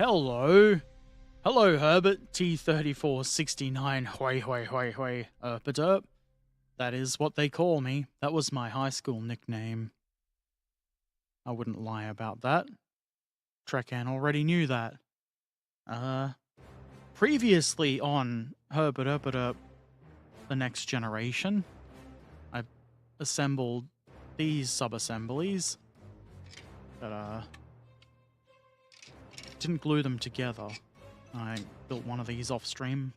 Hello. Hello, Herbert T-34 69 Erpaderp. That is what they call me. That was my high school nickname. I wouldn't lie about that. Trekan already knew that. Previously on Herbert Erpaderp, The Next Generation, I assembled these sub-assemblies, but didn't glue them together. I built one of these off-stream.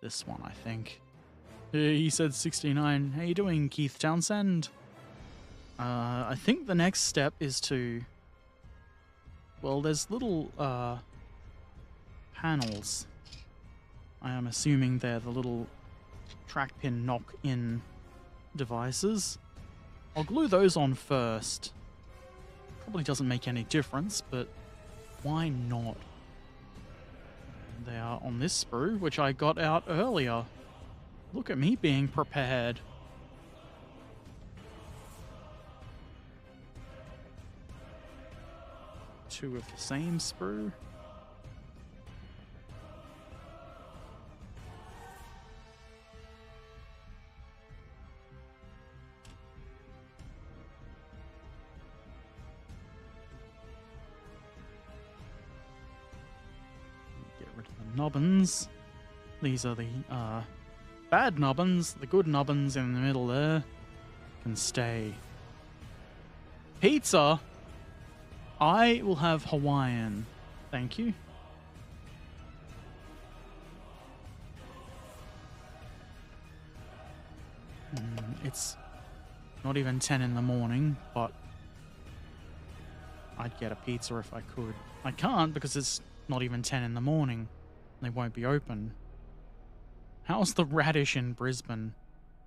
This one, I think. He said 69. How you doing, Keith Townsend? I think the next step is to... Well, there's little, panels. I am assuming they're the little track pin knock-in devices. I'll glue those on first. Probably doesn't make any difference, but why not? They are on this sprue, which I got out earlier. Look at me being prepared. Two of the same sprue. Get rid of the nubbins. These are the bad nubbins. The good nubbins in the middle there can stay. Pizza? I will have Hawaiian. Thank you. It's not even 10 in the morning, but I'd get a pizza if I could. I can't because it's not even 10 in the morning. They won't be open. How's the radish in Brisbane?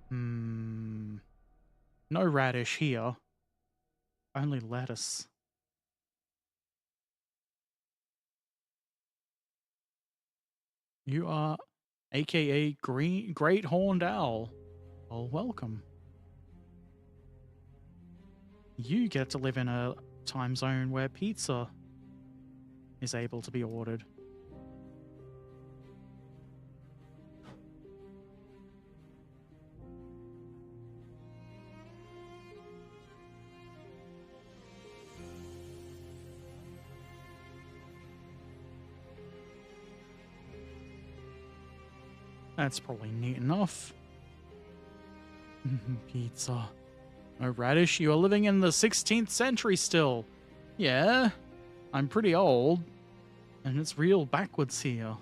No radish here. Only lettuce. You are aka Great Horned Owl. Well, welcome. You get to live in a time zone where pizza is able to be ordered. That's probably neat enough. Pizza. No radish, you are living in the 16th century still. Yeah, I'm pretty old. And it's real backwards here.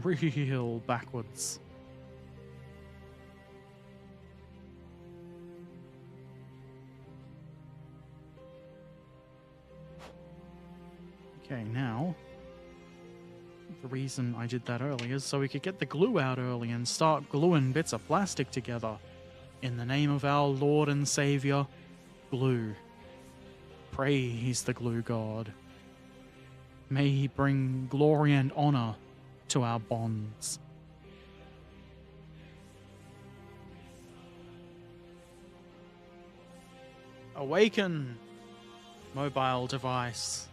Real backwards. Okay, now... The reason I did that earlier is so we could get the glue out early and start gluing bits of plastic together. In the name of our Lord and Savior, glue. Praise the glue god. May he bring glory and honor to our bonds. Awaken, mobile device.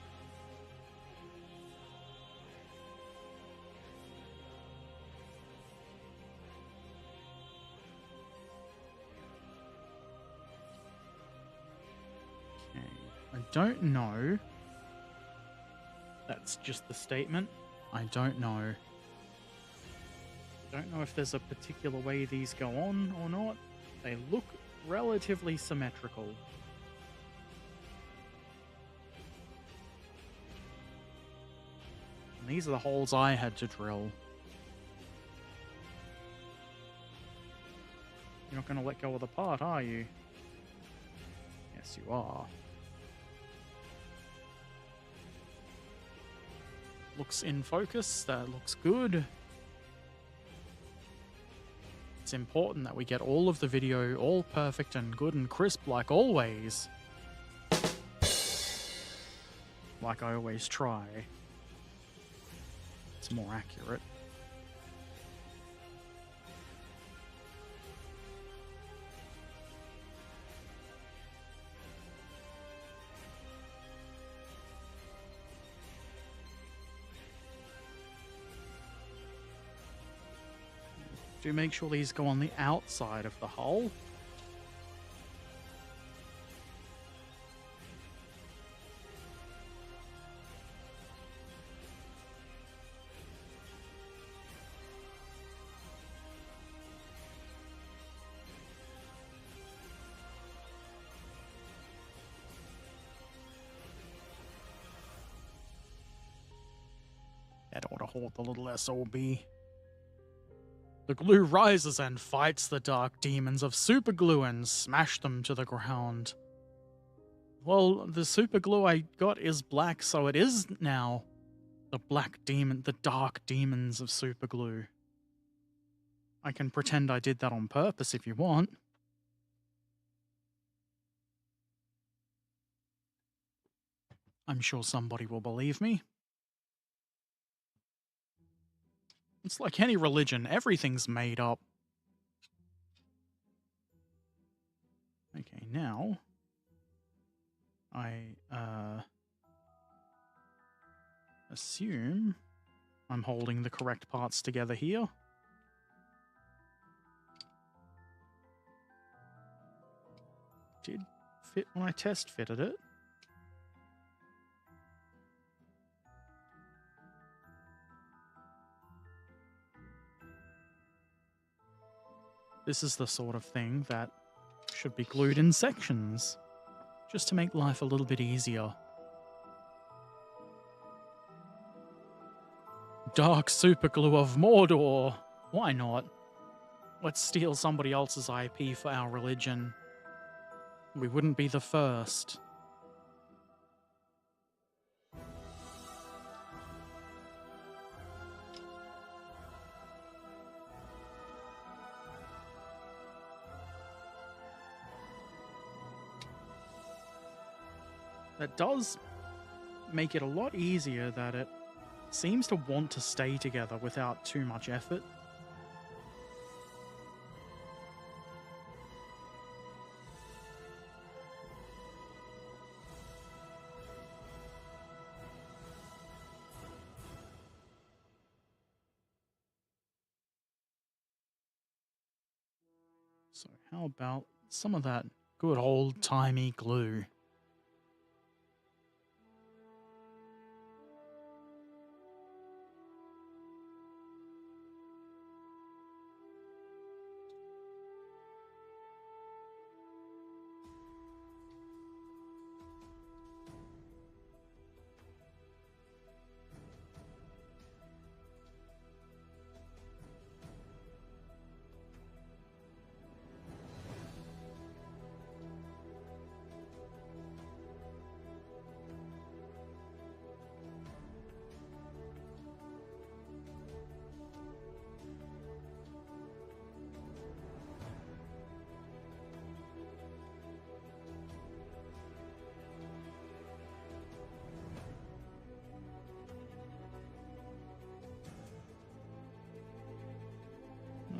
I don't know. That's just the statement. I don't know. Don't know if there's a particular way these go on or not. They look relatively symmetrical. And these are the holes I had to drill. You're not going to let go of the part, are you? Yes, you are. Looks in focus. That looks good. It's important that we get all of the video all perfect and good and crisp like always. Like I always try. It's more accurate. Do make sure these go on the outside of the hull. That ought to hold the little SOB. The glue rises and fights the dark demons of superglue and smash them to the ground. Well, the superglue I got is black, so it is now the dark demons of superglue. I can pretend I did that on purpose if you want. I'm sure somebody will believe me. It's like any religion, everything's made up. Okay, now I assume I'm holding the correct parts together here. Did fit when I test fitted it. This is the sort of thing that should be glued in sections, just to make life a little bit easier. Dark superglue of Mordor! Why not? Let's steal somebody else's IP for our religion. We wouldn't be the first. That does make it a lot easier that it seems to want to stay together without too much effort. So how about some of that good old-timey glue?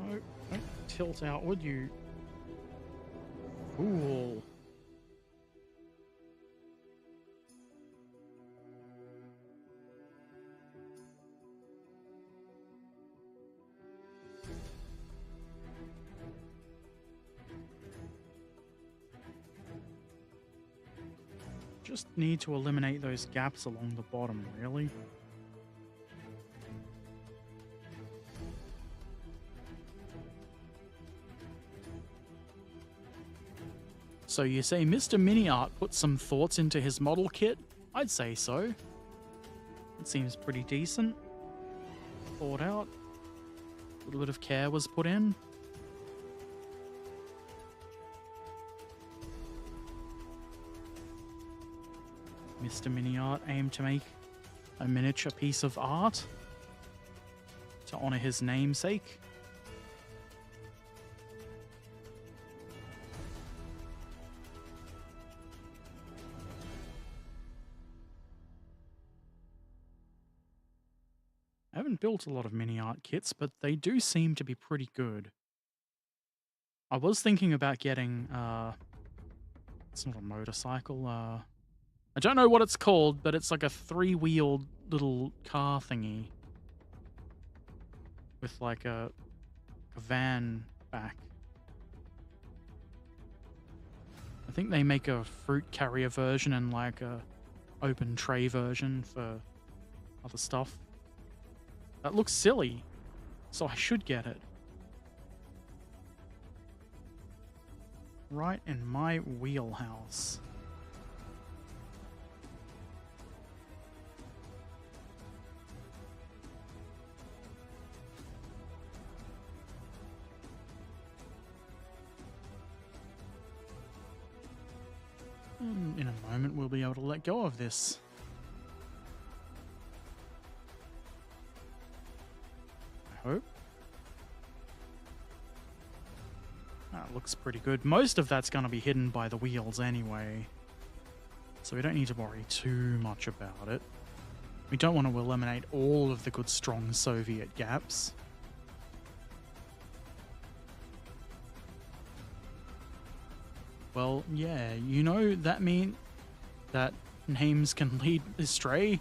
No, don't tilt outward, you fool. Just need to eliminate those gaps along the bottom, really. So you say Mr. Miniart put some thoughts into his model kit? I'd say so. It seems pretty decent. Thought out. A little bit of care was put in. Mr. Miniart aimed to make a miniature piece of art to honor his namesake. I haven't built a lot of mini art kits, but they do seem to be pretty good. I was thinking about getting, it's not a motorcycle, I don't know what it's called, but it's like a three-wheeled little car thingy with like a a van back. I think they make a fruit carrier version and like a open tray version for other stuff. That looks silly, so I should get it. Right in my wheelhouse. In a moment, we'll be able to let go of this. I hope. That looks pretty good. Most of that's going to be hidden by the wheels anyway, so we don't need to worry too much about it. We don't want to eliminate all of the good, strong Soviet gaps. Well, yeah, you know that mean that names can lead astray.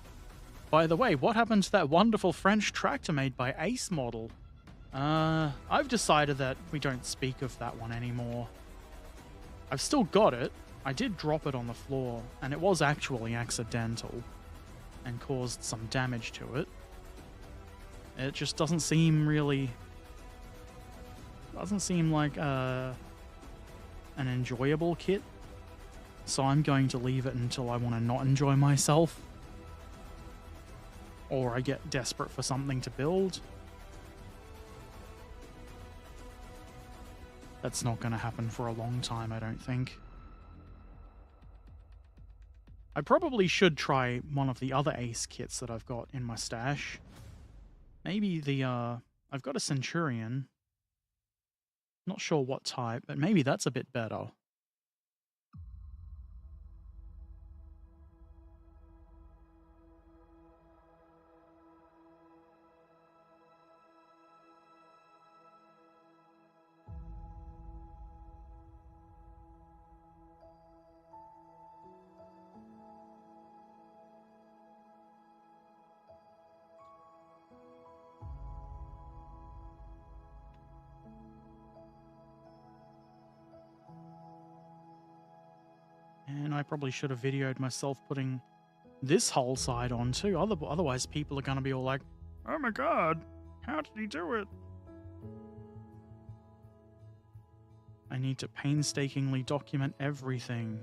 By the way, what happened to that wonderful French tractor made by Ace Model? I've decided that we don't speak of that one anymore. I've still got it. I did drop it on the floor, and it was actually accidental and caused some damage to it. It just doesn't seem really... doesn't seem like an enjoyable kit, so I'm going to leave it until I want to not enjoy myself, or I get desperate for something to build. That's not going to happen for a long time, I don't think. I probably should try one of the other Ace kits that I've got in my stash. Maybe the, I've got a Centurion. Not sure what type, but maybe that's a bit better. And I probably should have videoed myself putting this whole side on too. Otherwise, people are going to be all like, oh my god, how did he do it? I need to painstakingly document everything.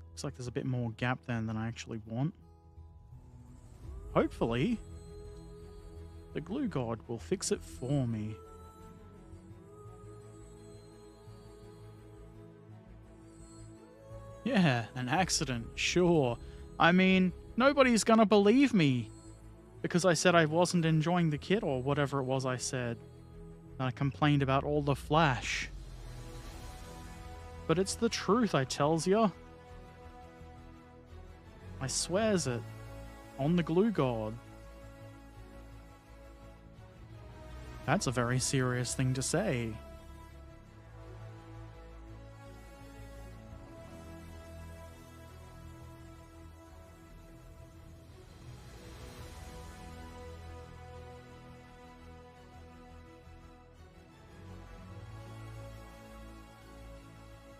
Looks like there's a bit more gap then than I actually want. Hopefully, the glue god will fix it for me. Yeah, an accident, sure. I mean, nobody's gonna believe me because I said I wasn't enjoying the kit or whatever it was I said. And I complained about all the flash. But it's the truth, I tells ya. I swears it. On the glue god. That's a very serious thing to say.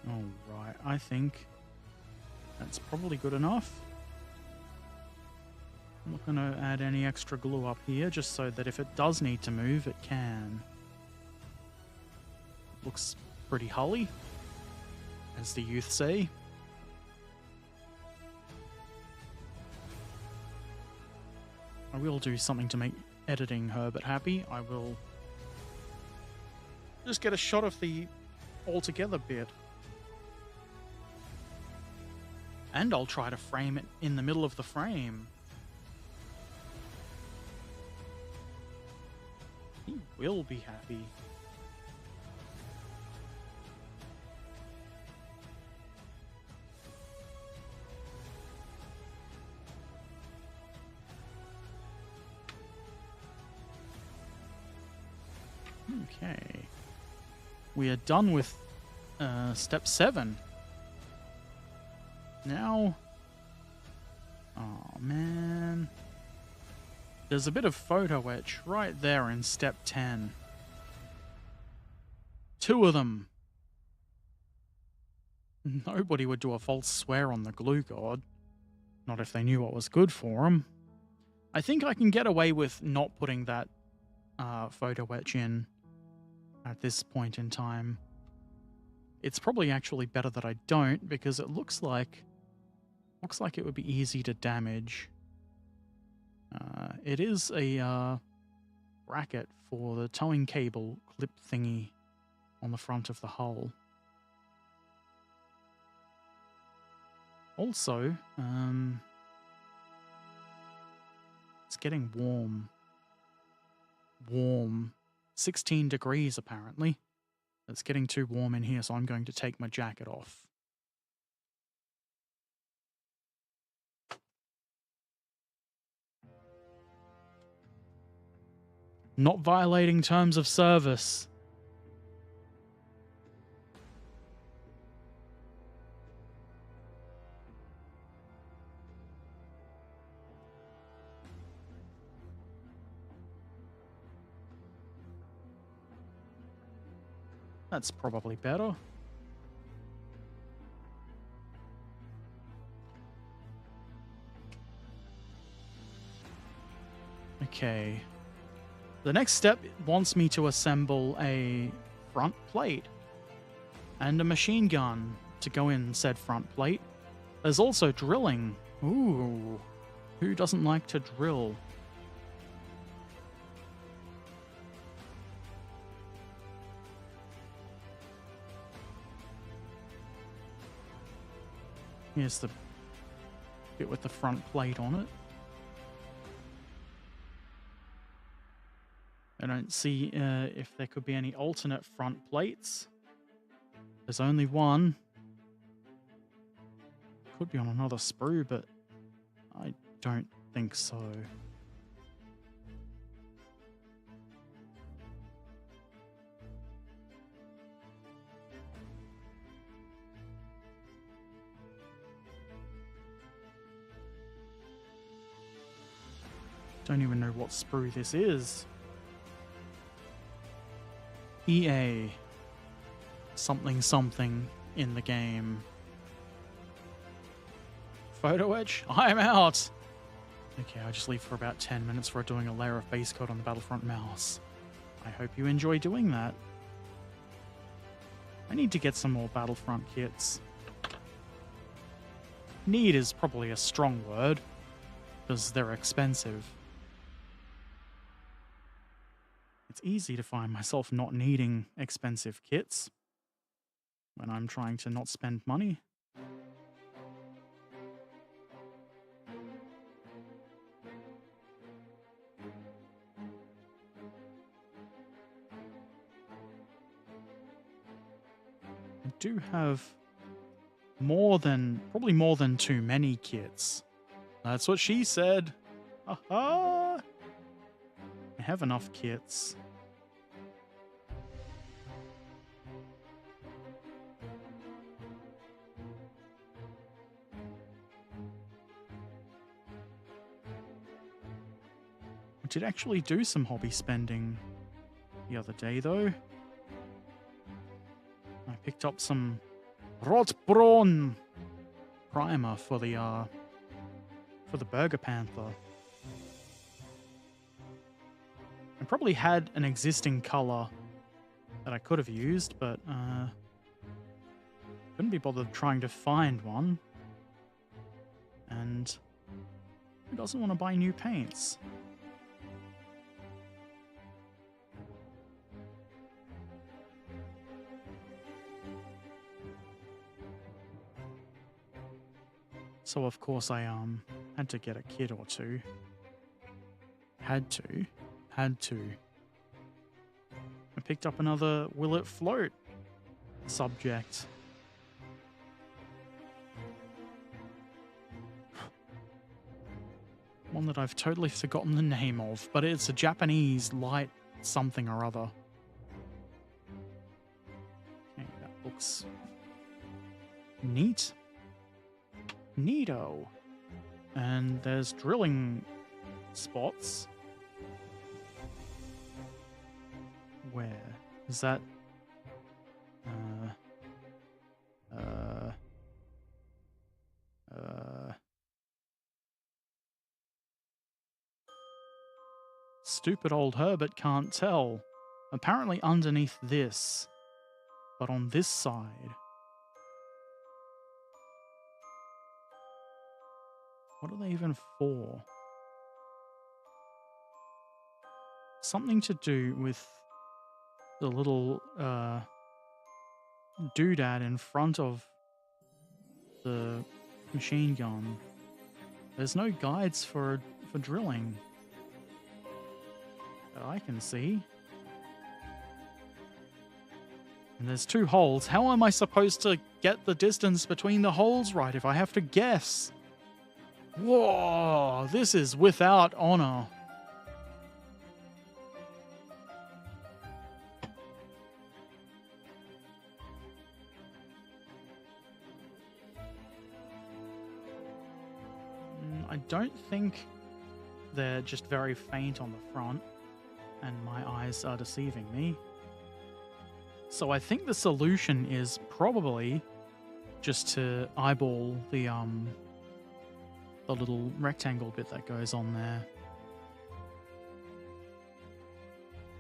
Alright, I think that's probably good enough. I'm not going to add any extra glue up here, just so that if it does need to move, it can. Looks pretty hully, as the youth say. I will do something to make editing Herbert happy. I will just get a shot of the altogether bit. And I'll try to frame it in the middle of the frame. He will be happy. Okay. We are done with step 7. Now, Oh, man. There's a bit of photo etch right there in step 10. 2 of them. Nobody would do a false swear on the glue god. Not if they knew what was good for them. I think I can get away with not putting that photo etch in at this point in time. It's probably actually better that I don't, because it looks like it would be easy to damage. It is a bracket for the towing cable clip thingy on the front of the hull. Also, it's getting warm. Warm. 16 degrees, apparently. It's getting too warm in here, so I'm going to take my jacket off. Not violating terms of service. That's probably better. Okay. The next step wants me to assemble a front plate and a machine gun to go in said front plate. There's also drilling. Ooh. Who doesn't like to drill? Here's the bit with the front plate on it. I don't see if there could be any alternate front plates. There's only one. Could be on another sprue, but I don't think so. Don't even know what sprue this is. EA. Something something in the game. Photo etch? I'm out! Okay, I'll just leave for about 10 minutes for doing a layer of base coat on the Battlefront mouse. I hope you enjoy doing that. I need to get some more Battlefront kits. Need is probably a strong word, because they're expensive. It's easy to find myself not needing expensive kits when I'm trying to not spend money. I do have probably more than too many kits. That's what she said. Aha! I have enough kits. I did actually do some hobby spending the other day, though. I picked up some Rotbraun primer for the Burger Panther. I probably had an existing color that I could have used, but couldn't be bothered trying to find one. And who doesn't want to buy new paints? So of course I had to get a kit or two. Had to. I picked up another Will It Float subject. One that I've totally forgotten the name of, but it's a Japanese light something or other. Okay, that looks neat. Neato. And there's drilling spots. Where? Is that... Stupid old Herbert can't tell. Apparently underneath this, but on this side. What are they even for? Something to do with the little doodad in front of the machine gun. There's no guides for drilling that I can see. And there's 2 holes. How am I supposed to get the distance between the holes right if I have to guess? Whoa, this is without honor. I don't think they're just very faint on the front, and my eyes are deceiving me. So I think the solution is probably just to eyeball the little rectangle bit that goes on there.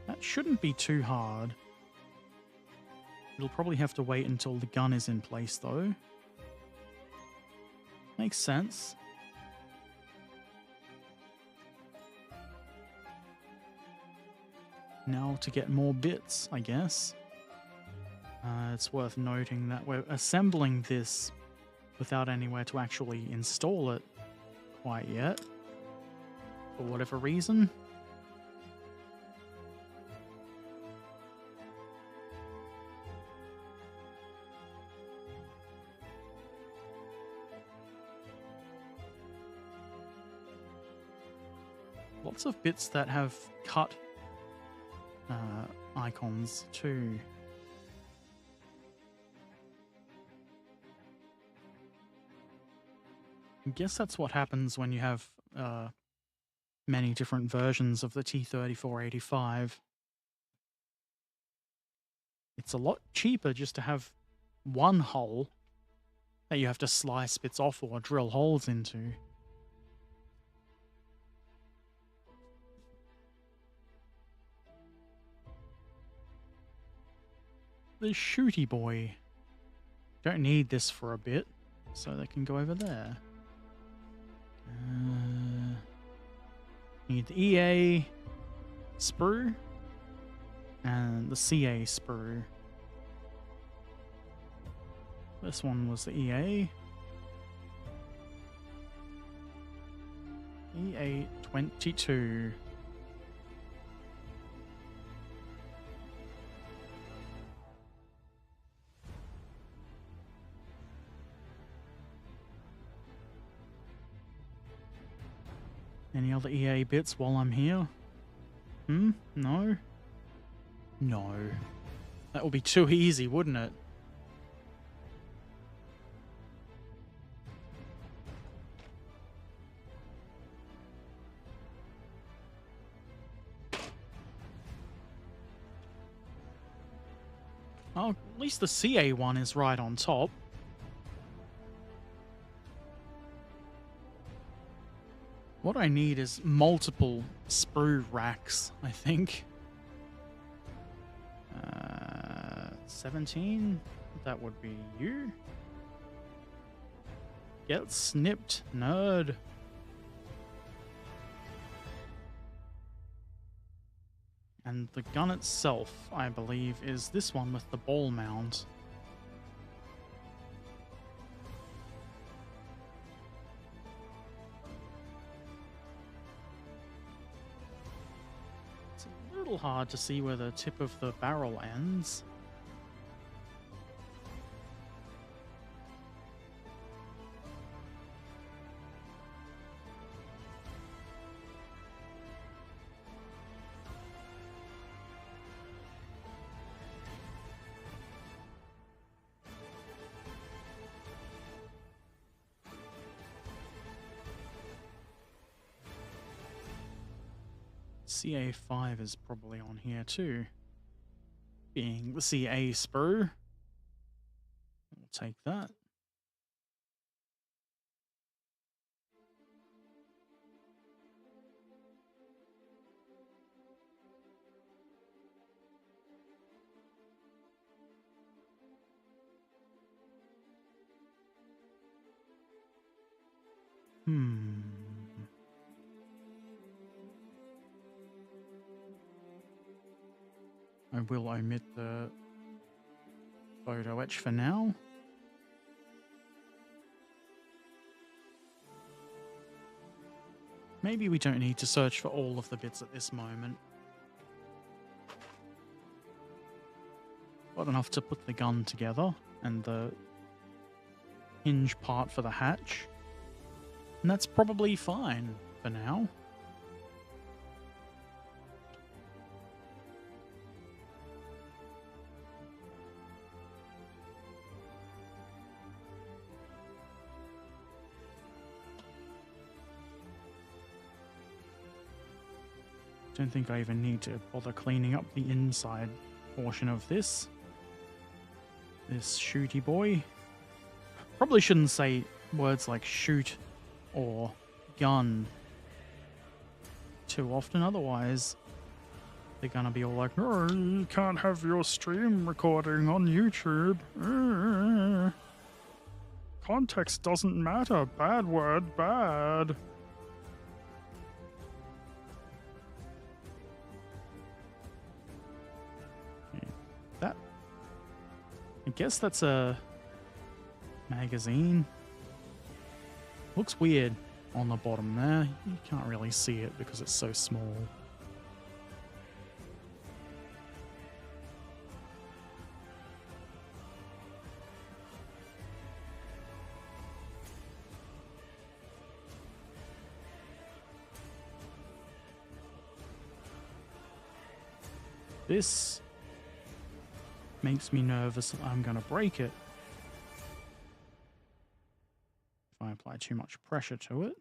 That shouldn't be too hard. It'll probably have to wait until the gun is in place, though. Makes sense. Now to get more bits, I guess. It's worth noting that we're assembling this without anywhere to actually install it quite yet, for whatever reason. Lots of bits that have cut icons too. I guess that's what happens when you have many different versions of the T-34-85. It's a lot cheaper just to have one hole that you have to slice bits off or drill holes into. The shooty boy. Don't need this for a bit, so they can go over there. Need the EA sprue and the CA sprue. This one was the EA. EA22. Any other EA bits while I'm here? No? No. That would be too easy, wouldn't it? Oh, at least the CA one is right on top. What I need is multiple sprue racks, I think. 17? That would be you. Get snipped, nerd. And the gun itself, I believe, is this one with the ball mount. It's a little hard to see where the tip of the barrel ends. CA5 is probably on here too. Being the CA sprue. We'll take that. I will omit the photo etch for now. Maybe we don't need to search for all of the bits at this moment. Got enough to put the gun together and the hinge part for the hatch. And that's probably fine for now. Don't think I even need to bother cleaning up the inside portion of this. This shooty boy. Probably shouldn't say words like shoot or gun too often, otherwise they're gonna be all like, oh, you can't have your stream recording on YouTube. Context doesn't matter. Bad word, bad. That, I guess that's a magazine. Looks weird on the bottom there. You can't really see it because it's so small. This makes me nervous that I'm going to break it if I apply too much pressure to it.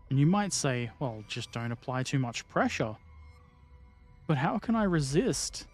And you might say, well, just don't apply too much pressure. But how can I resist?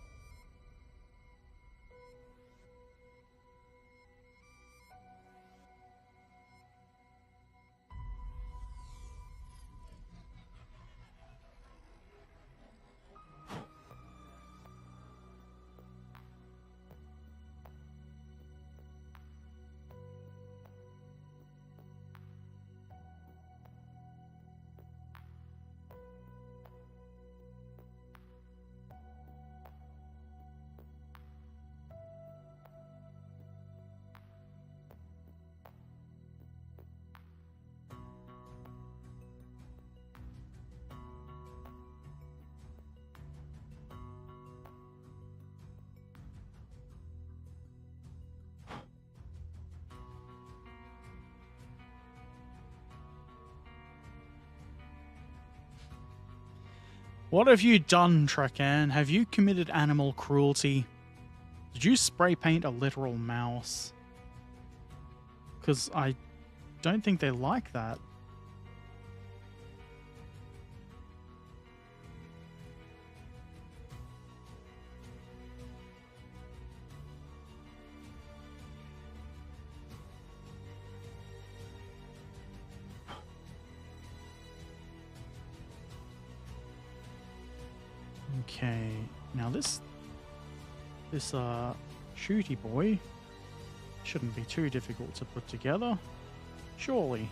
What have you done, Trakan? Have you committed animal cruelty? Did you spray paint a literal mouse? Because I don't think they like that. Okay, now this shooty boy shouldn't be too difficult to put together, surely.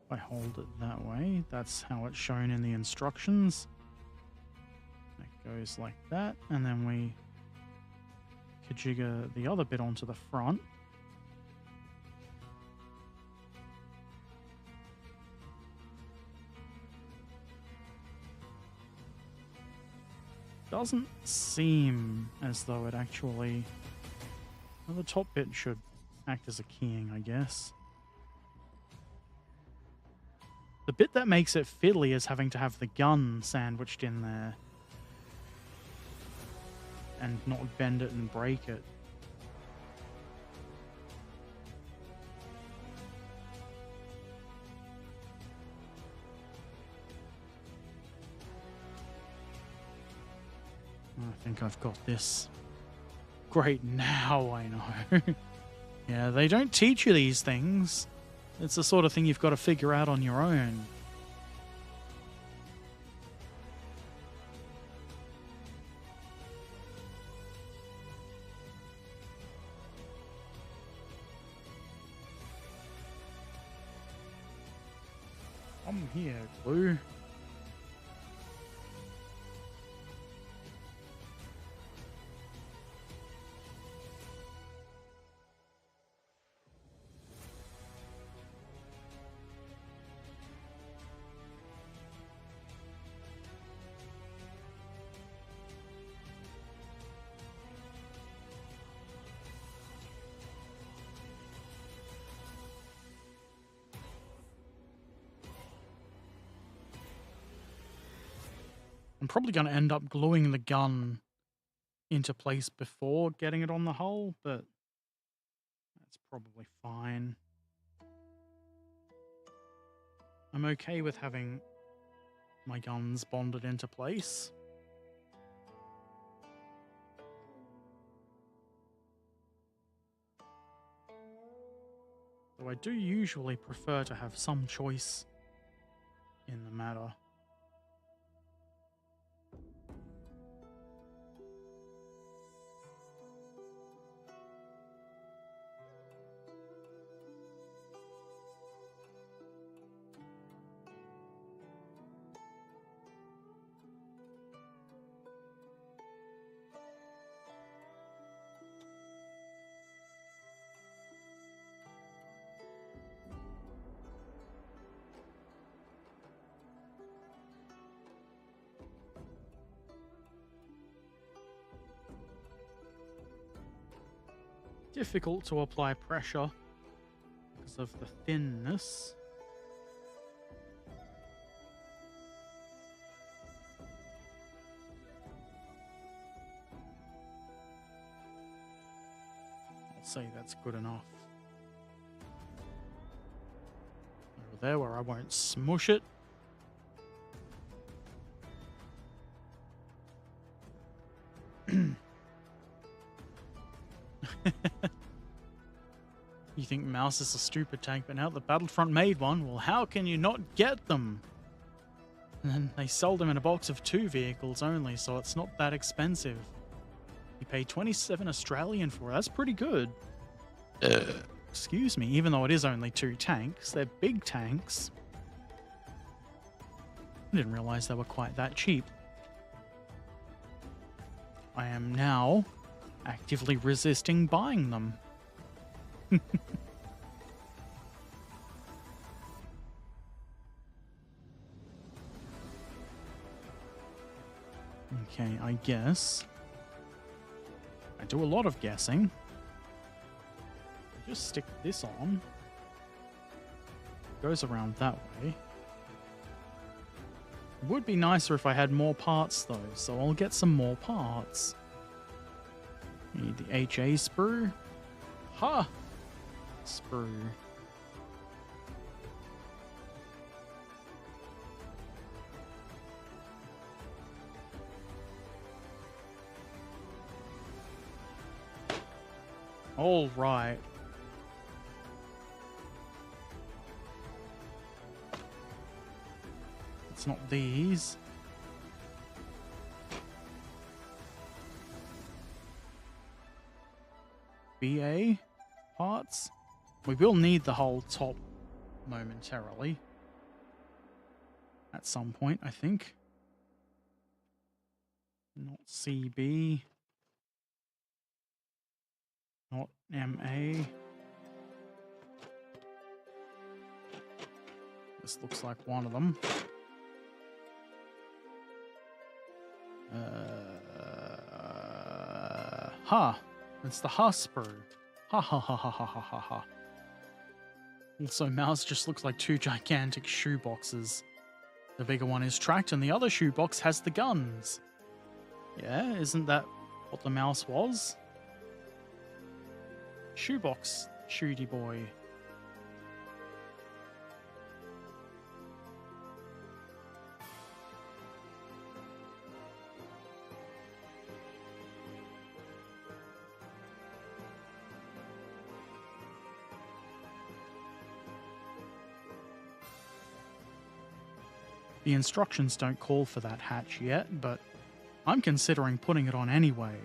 If I hold it that way, that's how it's shown in the instructions. It goes like that, and then we kajigger the other bit onto the front. Doesn't seem as though it actually... Well, the top bit should act as a keying, I guess. The bit that makes it fiddly is having to have the gun sandwiched in there and not bend it and break it. I think I've got this. Great, now I know. Yeah, they don't teach you these things. It's the sort of thing you've got to figure out on your own. I'm here, Glue. I'm probably going to end up gluing the gun into place before getting it on the hull, but that's probably fine. I'm okay with having my guns bonded into place. Though I do usually prefer to have some choice in the matter. Difficult to apply pressure because of the thinness. I'll say that's good enough. Over there where I won't smush it. You think Mouse is a stupid tank, but now the Battlefront made one, well, how can you not get them? And then they sold them in a box of 2 vehicles only, so it's not that expensive. You pay 27 Australian for it. That's pretty good. Excuse me, even though it is only 2 tanks, they're big tanks. I didn't realize they were quite that cheap. I am now actively resisting buying them. Okay, I guess. I do a lot of guessing. I just stick this on. It goes around that way. It would be nicer if I had more parts though, so I'll get some more parts. Need the HA sprue. Ha! Sprue. All right. It's not these. BA parts. We will need the whole top momentarily. At some point, I think. Not CB. Not MA. This looks like one of them. It's the Ha sprue. Ha ha ha ha ha ha ha ha. Also, Mouse just looks like 2 gigantic shoe boxes. The bigger one is tracked and the other shoebox has the guns. Yeah, isn't that what the Mouse was? Shoebox, shooty boy. The instructions don't call for that hatch yet, but I'm considering putting it on anyway.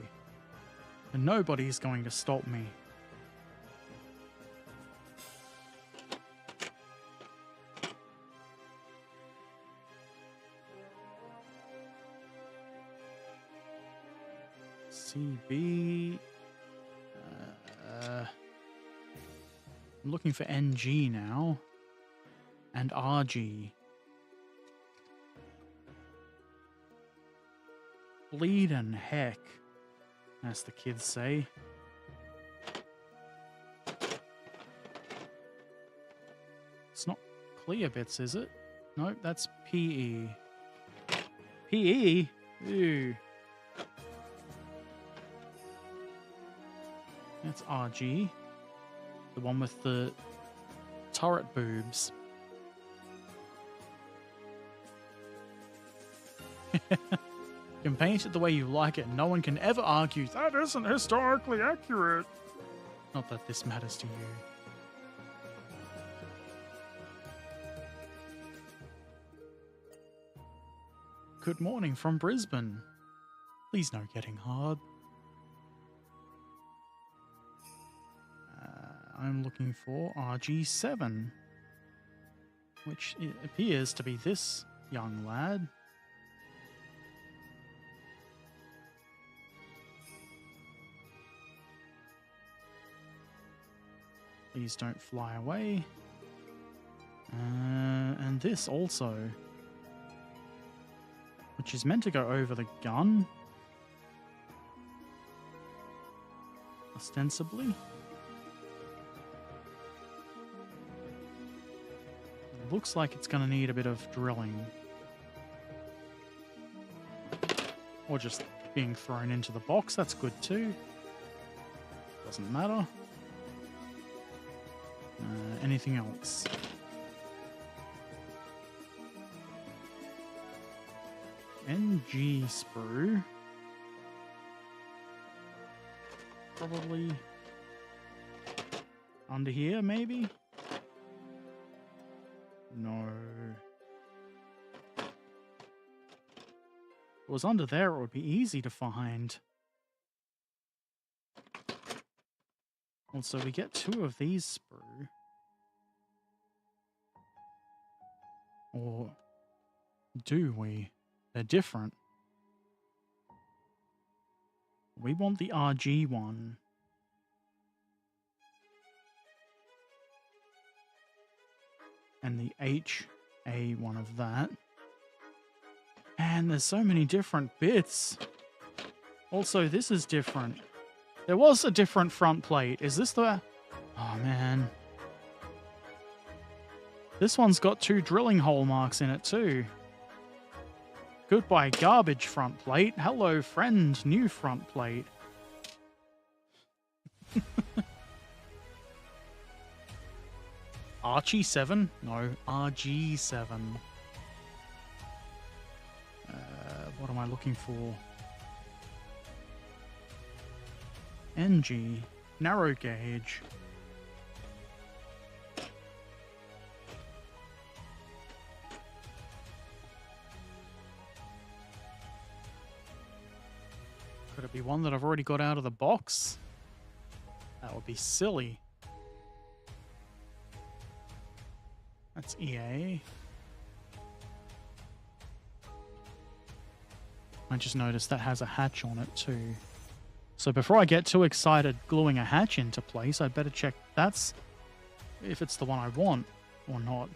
And nobody's going to stop me. CB. I'm looking for NG now. And RG. Bleedin' heck, as the kids say. It's not clear bits, is it? Nope, that's PE. PE? Ew. That's RG. The one with the turret boobs. You can paint it the way you like it. No one can ever argue, that isn't historically accurate. Not that this matters to you. Good morning from Brisbane. Please no getting hard. I'm looking for RG7, which it appears to be this young lad. Please don't fly away. And this also, which is meant to go over the gun, ostensibly. It looks like it's going to need a bit of drilling. Or just being thrown into the box, that's good too. Doesn't matter. Anything else? NG sprue. Probably under here, maybe? No. If it was under there, it would be easy to find. Also, we get 2 of these sprue. Or do we? They're different. We want the RG one. And the HA one of that. And there's so many different bits. Also, this is different. There was a different front plate. Is this the... Oh, man. This one's got 2 drilling hole marks in it, too. Goodbye, garbage front plate. Hello, friend, new front plate. Archie 7? No, RG7. What am I looking for? NG. Narrow gauge. Could it be one that I've already got out of the box? That would be silly. That's EA. I just noticed that has a hatch on it too. So before I get too excited gluing a hatch into place, I'd better check that's if it's the one I want or not.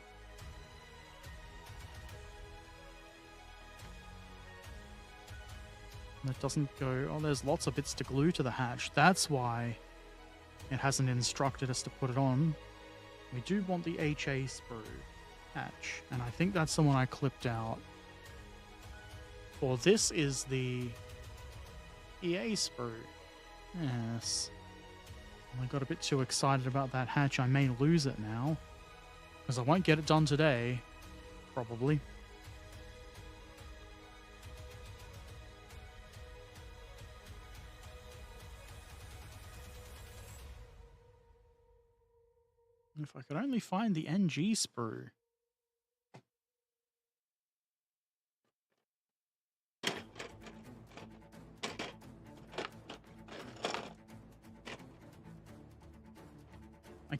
That doesn't go... Oh, there's lots of bits to glue to the hatch. That's why it hasn't instructed us to put it on. We do want the HA sprue hatch, and I think that's the one I clipped out. Or this is the EA sprue. Yes. I got a bit too excited about that hatch. I may lose it now, because I won't get it done today, probably. If I could only find the NG sprue.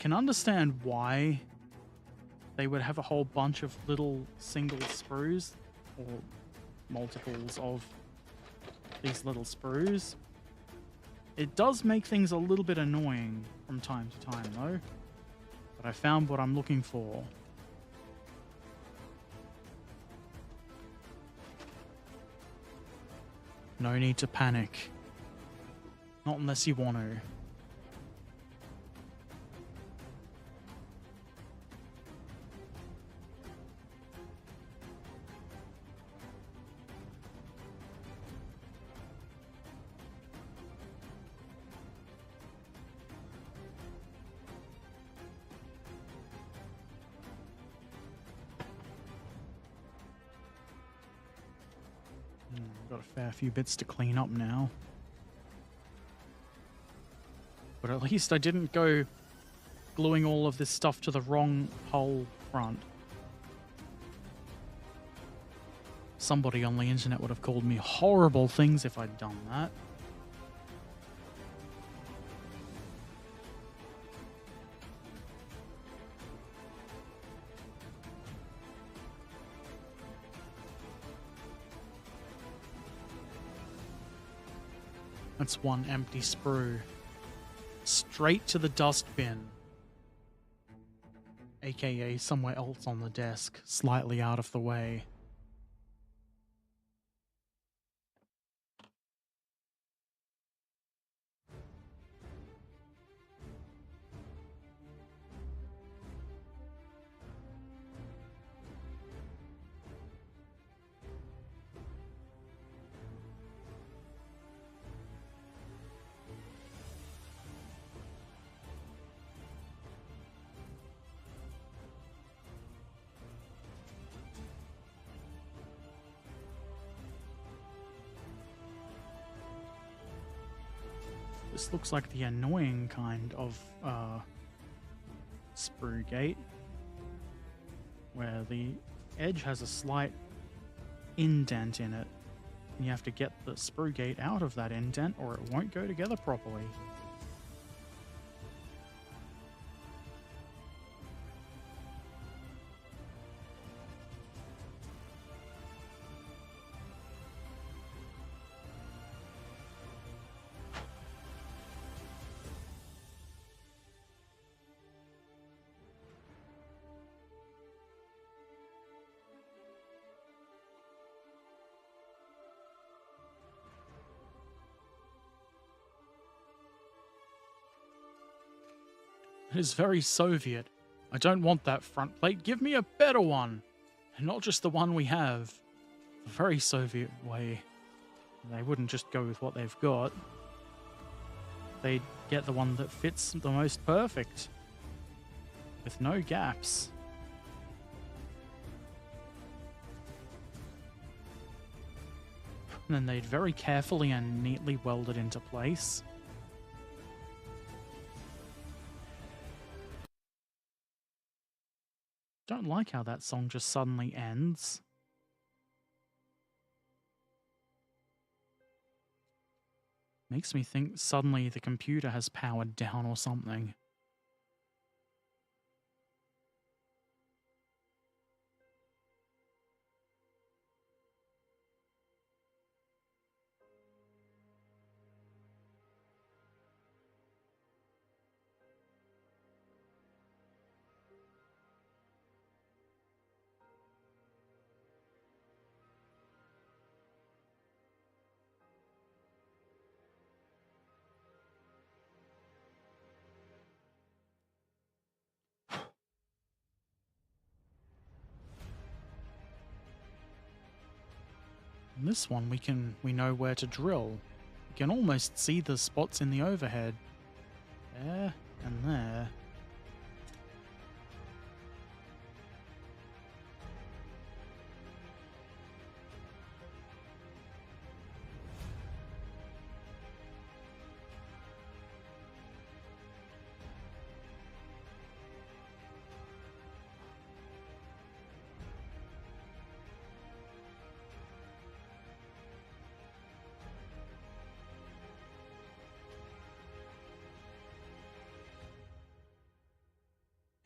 can understand why they would have a whole bunch of little single sprues or multiples of these little sprues. It does make things a little bit annoying from time to time, though. But I found what I'm looking for. No need to panic. Not unless you want to. Got a fair few bits to clean up now. But at least I didn't go gluing all of this stuff to the wrong whole front. Somebody on the internet would have called me horrible things if I'd done that. That's one empty sprue. Straight to the dustbin. AKA somewhere else on the desk, slightly out of the way. This looks like the annoying kind of sprue gate, where the edge has a slight indent in it, and you have to get the sprue gate out of that indent or it won't go together properly. It is very Soviet. I don't want that front plate. Give me a better one. And not just the one we have. The very Soviet way. They wouldn't just go with what they've got. They'd get the one that fits the most perfect. With no gaps. And then they'd very carefully and neatly weld it into place. Don't like how that song just suddenly ends. Makes me think suddenly the computer has powered down or something. And this one we know where to drill. We can almost see the spots in the overhead. There and there.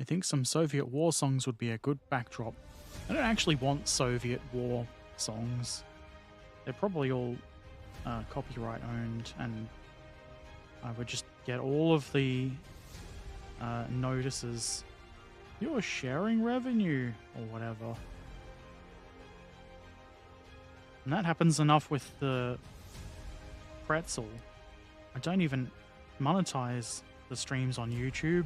think some Soviet war songs would be a good backdrop. I don't actually want Soviet war songs. They're probably all copyright owned, and I would just get all of the notices. You're sharing revenue or whatever. And that happens enough with the pretzel. I don't even monetize the streams on YouTube.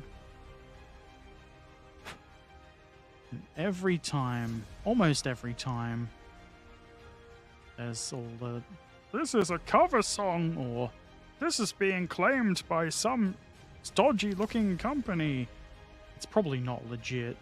And every time, almost every time, there's all the, this is a cover song, or this is being claimed by some stodgy looking company. It's probably not legit.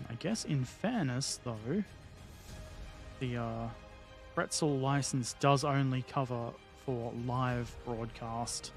I guess in fairness, though, the pretzel license does only cover for live broadcast.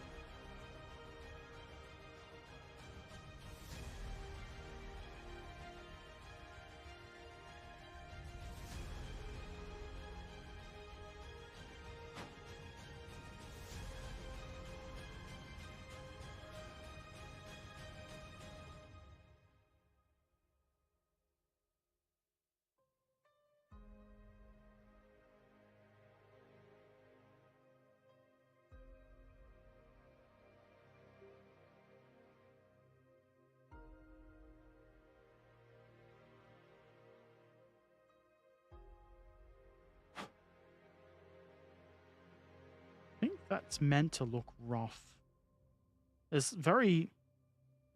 I think that's meant to look rough. There's very...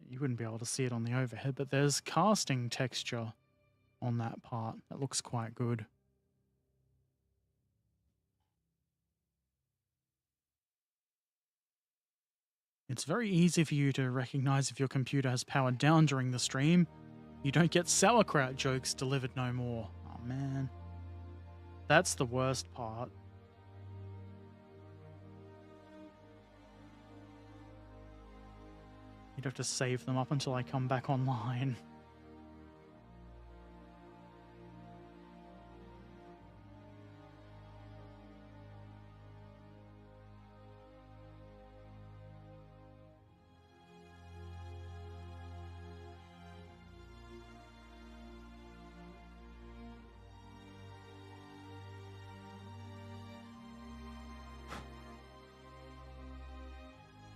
You wouldn't be able to see it on the overhead, but there's casting texture on that part. That looks quite good. It's very easy for you to recognize if your computer has powered down during the stream. You don't get sauerkraut jokes delivered no more. Oh man. That's the worst part. You'd have to save them up until I come back online.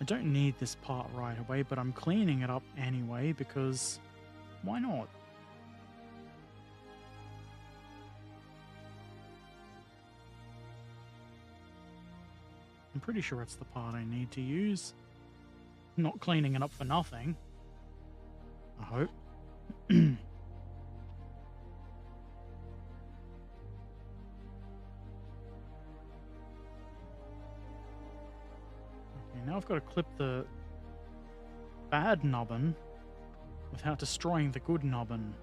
I don't need this part right away, but I'm cleaning it up anyway because why not? I'm pretty sure it's the part I need to use. I'm not cleaning it up for nothing. I hope. Okay, now I've got to clip the bad nubbin without destroying the good nubbin.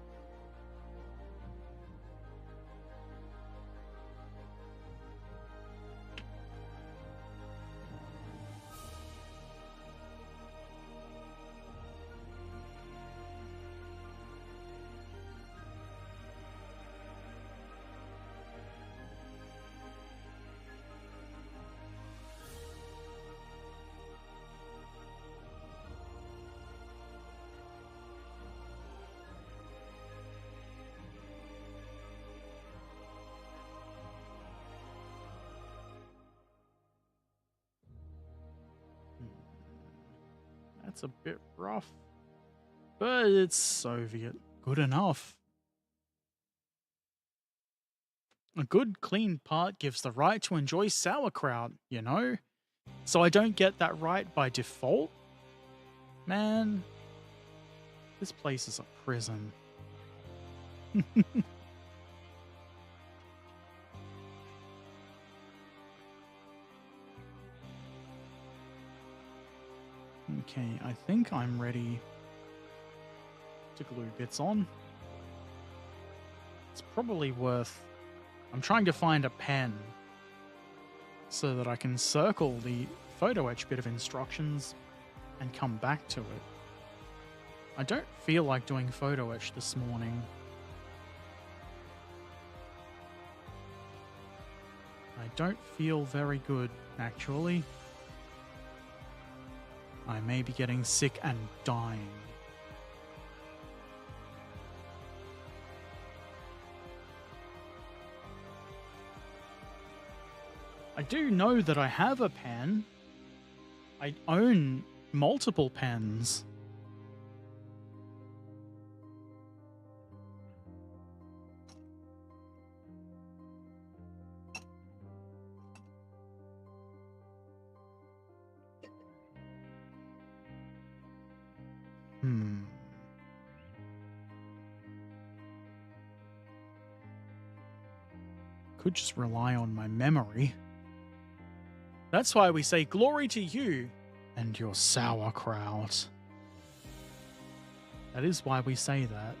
That's a bit rough, but it's Soviet. Good enough. A good, clean part gives the right to enjoy sauerkraut, you know? So I don't get that right by default? Man, this place is a prison. Okay, I think I'm ready to glue bits on. It's probably worth... I'm trying to find a pen so that I can circle the photo etch bit of instructions and come back to it. I don't feel like doing photo etch this morning. I don't feel very good, actually. I may be getting sick and dying. I do know that I have a pen. I own multiple pens. Could just rely on my memory. That's why we say glory to you and your sauerkraut. That is why we say that.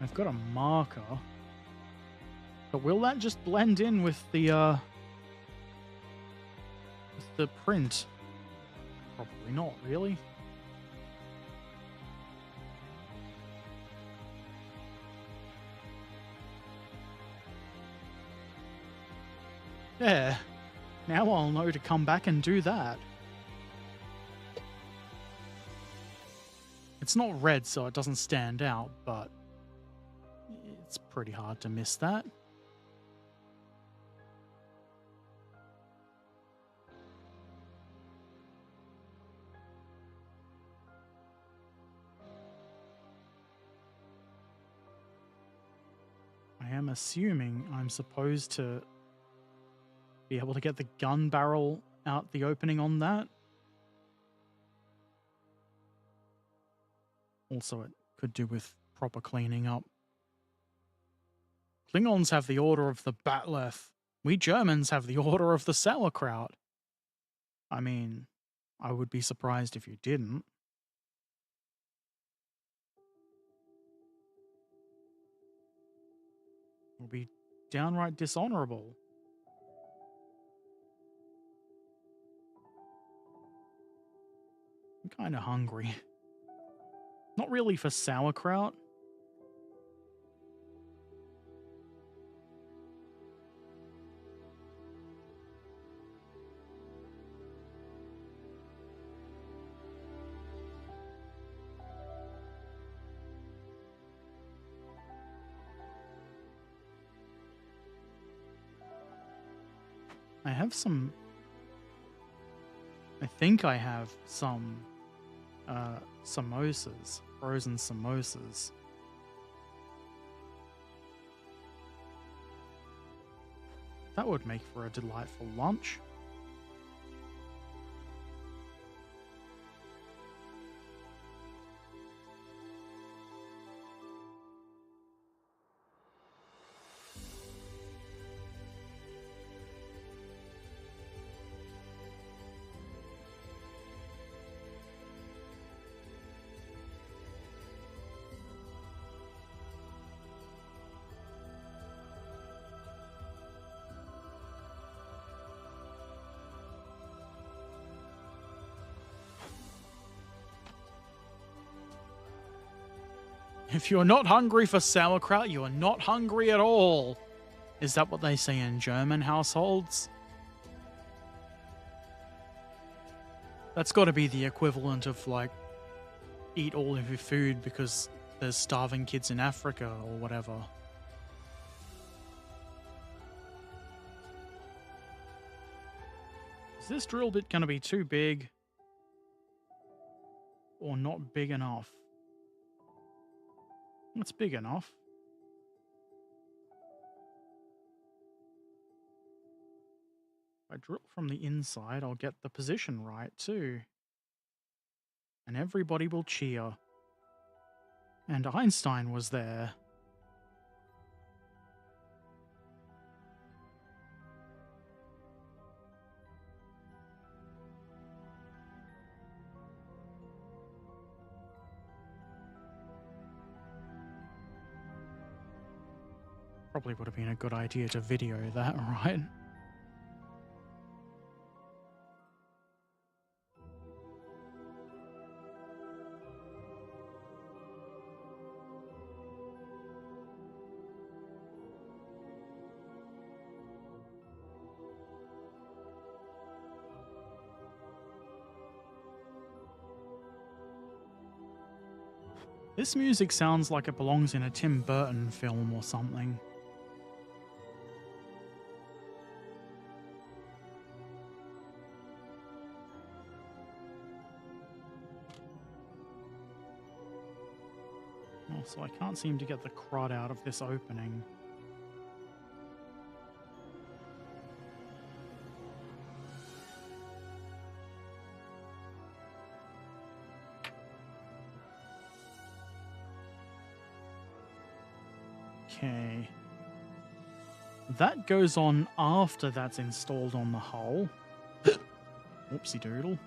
I've got a marker. But will that just blend in with the print? Probably not, really. There. Now I'll know to come back and do that. It's not red, so it doesn't stand out, but it's pretty hard to miss that. I am assuming I'm supposed to be able to get the gun barrel out the opening on that. Also, it could do with proper cleaning up. Klingons have the Order of the Batleth. We Germans have the Order of the Sauerkraut. I mean, I would be surprised if you didn't. It would be downright dishonorable. I'm kind of hungry. Not really for sauerkraut. I have some... I think I have some samosas, frozen samosas. That would make for a delightful lunch. If you're not hungry for sauerkraut, you are not hungry at all. Is that what they say in German households? That's got to be the equivalent of, like, eat all of your food because there's starving kids in Africa or whatever. Is this drill bit going to be too big? Or not big enough? It's big enough. If I drill from the inside, I'll get the position right too. And everybody will cheer. And Einstein was there. Probably would have been a good idea to video that, right? This music sounds like it belongs in a Tim Burton film or something. Also, I can't seem to get the crud out of this opening. Okay. That goes on after that's installed on the hull. Whoopsie doodle.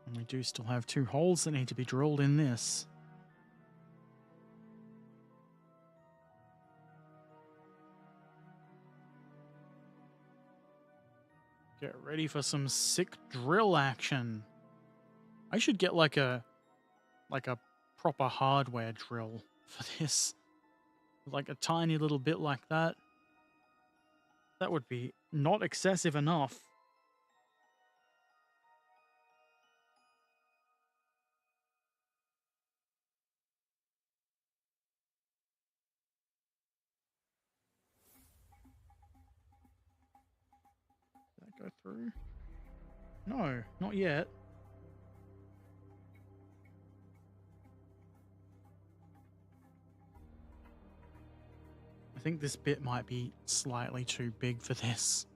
And we do still have 2 holes that need to be drilled in this. Get ready for some sick drill action. I should get like a proper hardware drill for this. Like a tiny little bit like that. That would be not excessive enough. Did that go through? No, not yet. I think this bit might be slightly too big for this.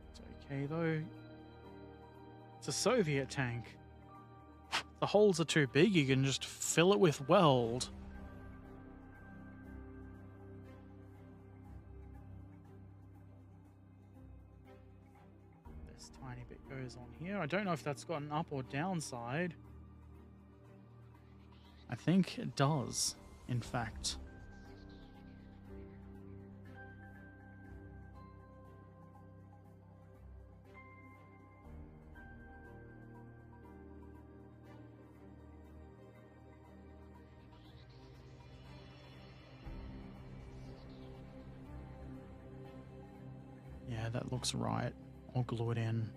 It's okay though. It's a Soviet tank. If the holes are too big, you can just fill it with weld. This tiny bit goes on here. I don't know if that's got an up or down side. I think it does, in fact. Yeah, that looks right. I'll glue it in.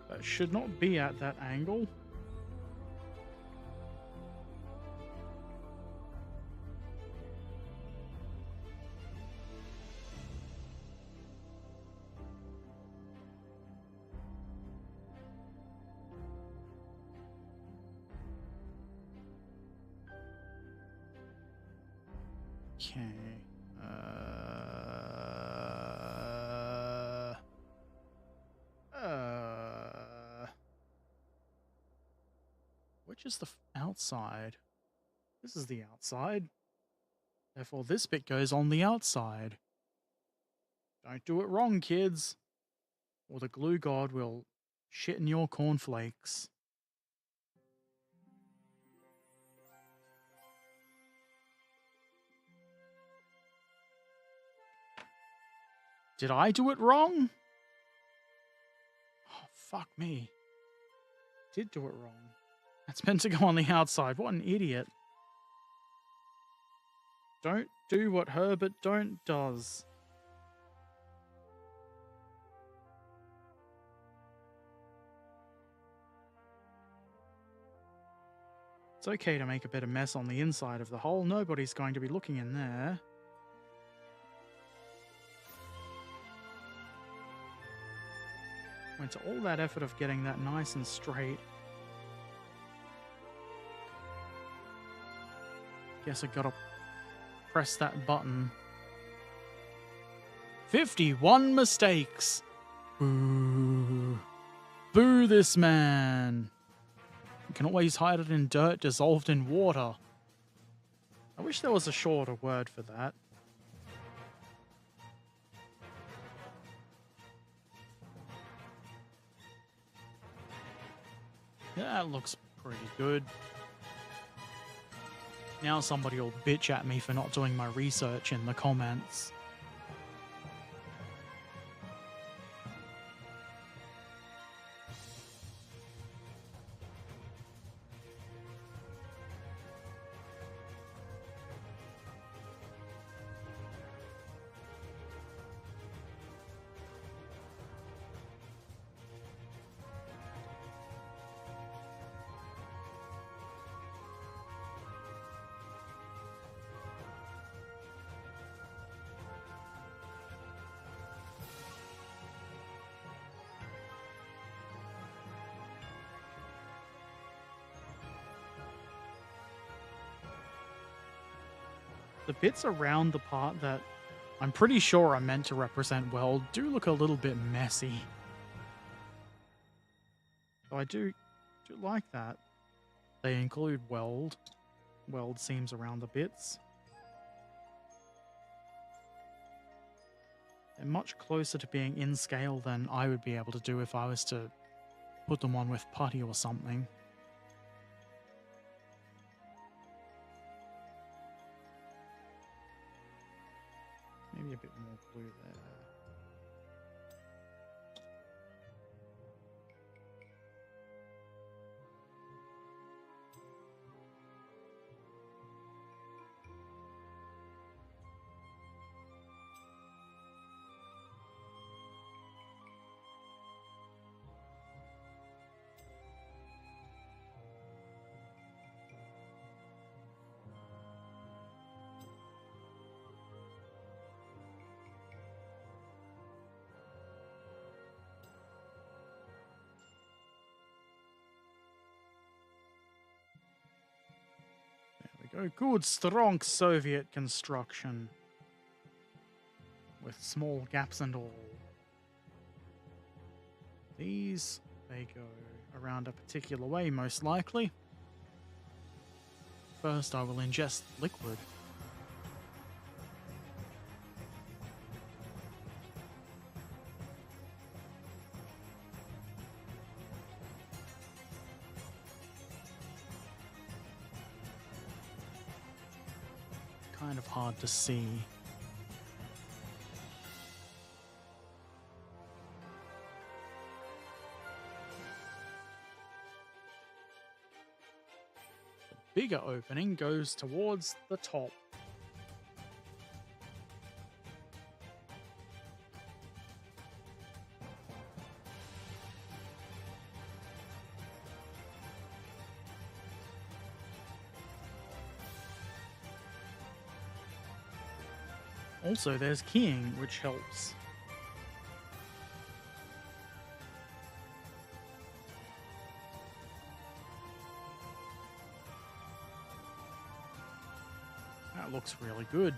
That should not be at that angle. Okay. Which is the outside? This is the outside. Therefore, this bit goes on the outside. Don't do it wrong, kids, or the glue god will shit in your cornflakes. Did I do it wrong? Oh, fuck me. Did do it wrong. That's meant to go on the outside. What an idiot. Don't do what Herbert don't does. It's okay to make a bit of mess on the inside of the hole. Nobody's going to be looking in there. Went to all that effort of getting that nice and straight. Guess I gotta press that button 51 mistakes. Boo. Boo this man. You can always hide it in dirt dissolved in water. I wish there was a shorter word for that. Yeah, that looks pretty good. Now somebody will bitch at me for not doing my research in the comments. The bits around the part that I'm pretty sure are meant to represent weld do look a little bit messy. So I do like that. They include weld seams around the bits. They're much closer to being in scale than I would be able to do if I was to put them on with putty or something. Maybe a bit more blue there. There we go. Good, strong Soviet construction. With small gaps and all. These, they go around a particular way, most likely. First, I will ingest liquid. Kind of hard to see. The bigger opening goes towards the top. Also, there's keying, which helps. That looks really good.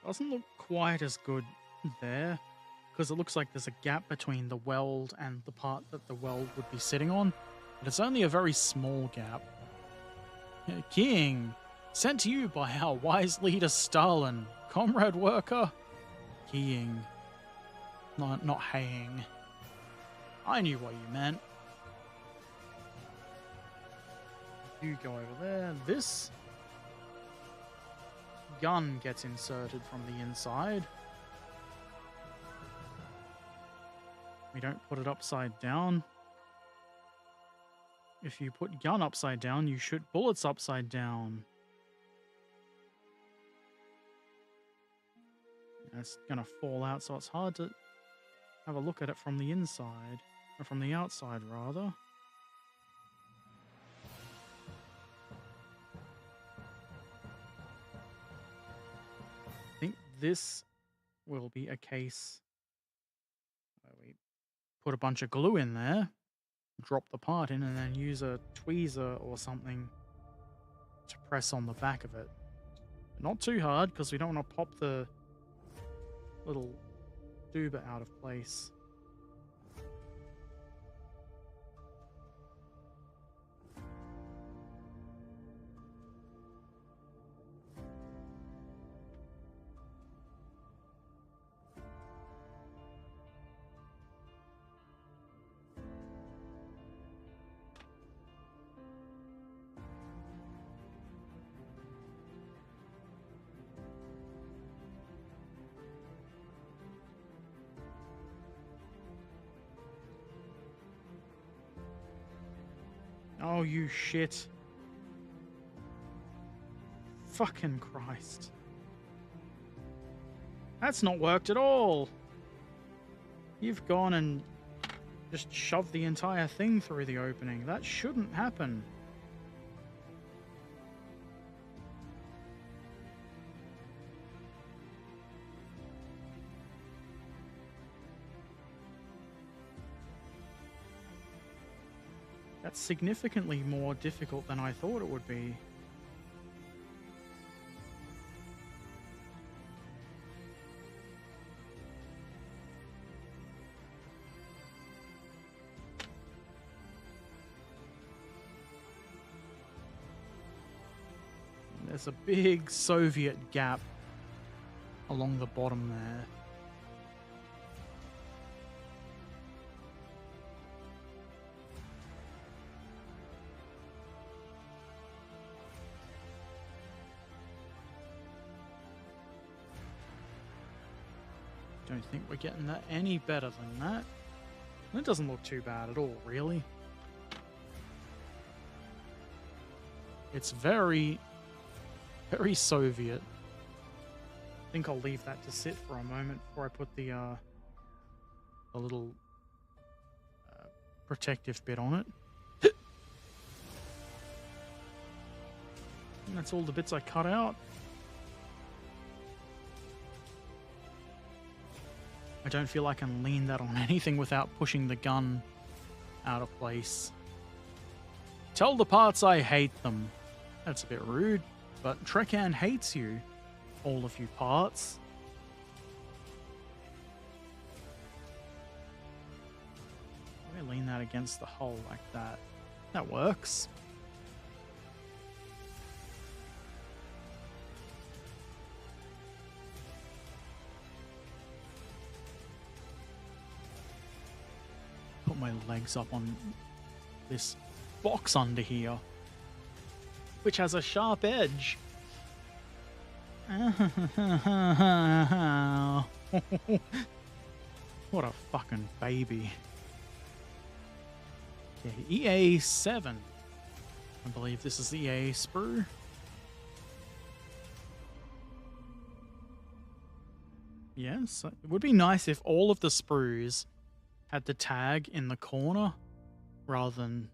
Doesn't look quite as good there, because it looks like there's a gap between the weld and the part that the weld would be sitting on, but it's only a very small gap. King, sent to you by our wise leader Stalin, comrade worker. Keying, not haying. I knew what you meant. You go over there. This gun gets inserted from the inside. We don't put it upside down. If you put gun upside down, you shoot bullets upside down. It's gonna fall out, so it's hard to have a look at it from the inside, or from the outside rather. this will be a case where we put a bunch of glue in there, drop the part in, and then use a tweezer or something to press on the back of it. Not too hard, because we don't want to pop the little tuba out of place. Oh, you shit. Fucking Christ. That's not worked at all. You've gone and just shoved the entire thing through the opening. That shouldn't happen. That's significantly more difficult than I thought it would be. There's a big Soviet gap along the bottom there. Don't think we're getting that any better than that. It doesn't look too bad at all, really. It's very, very Soviet. I think I'll leave that to sit for a moment before I put the little protective bit on it. And that's all the bits I cut out. I don't feel I can lean that on anything without pushing the gun out of place. Tell the parts I hate them. That's a bit rude, but Trekkan hates you, all of you parts. I'm gonna lean that against the hull like that. That works. Put my legs up on this box under here, which has a sharp edge. What a fucking baby. Okay, EA7. I believe this is the EA sprue. Yes, it would be nice if all of the sprues had the tag in the corner rather than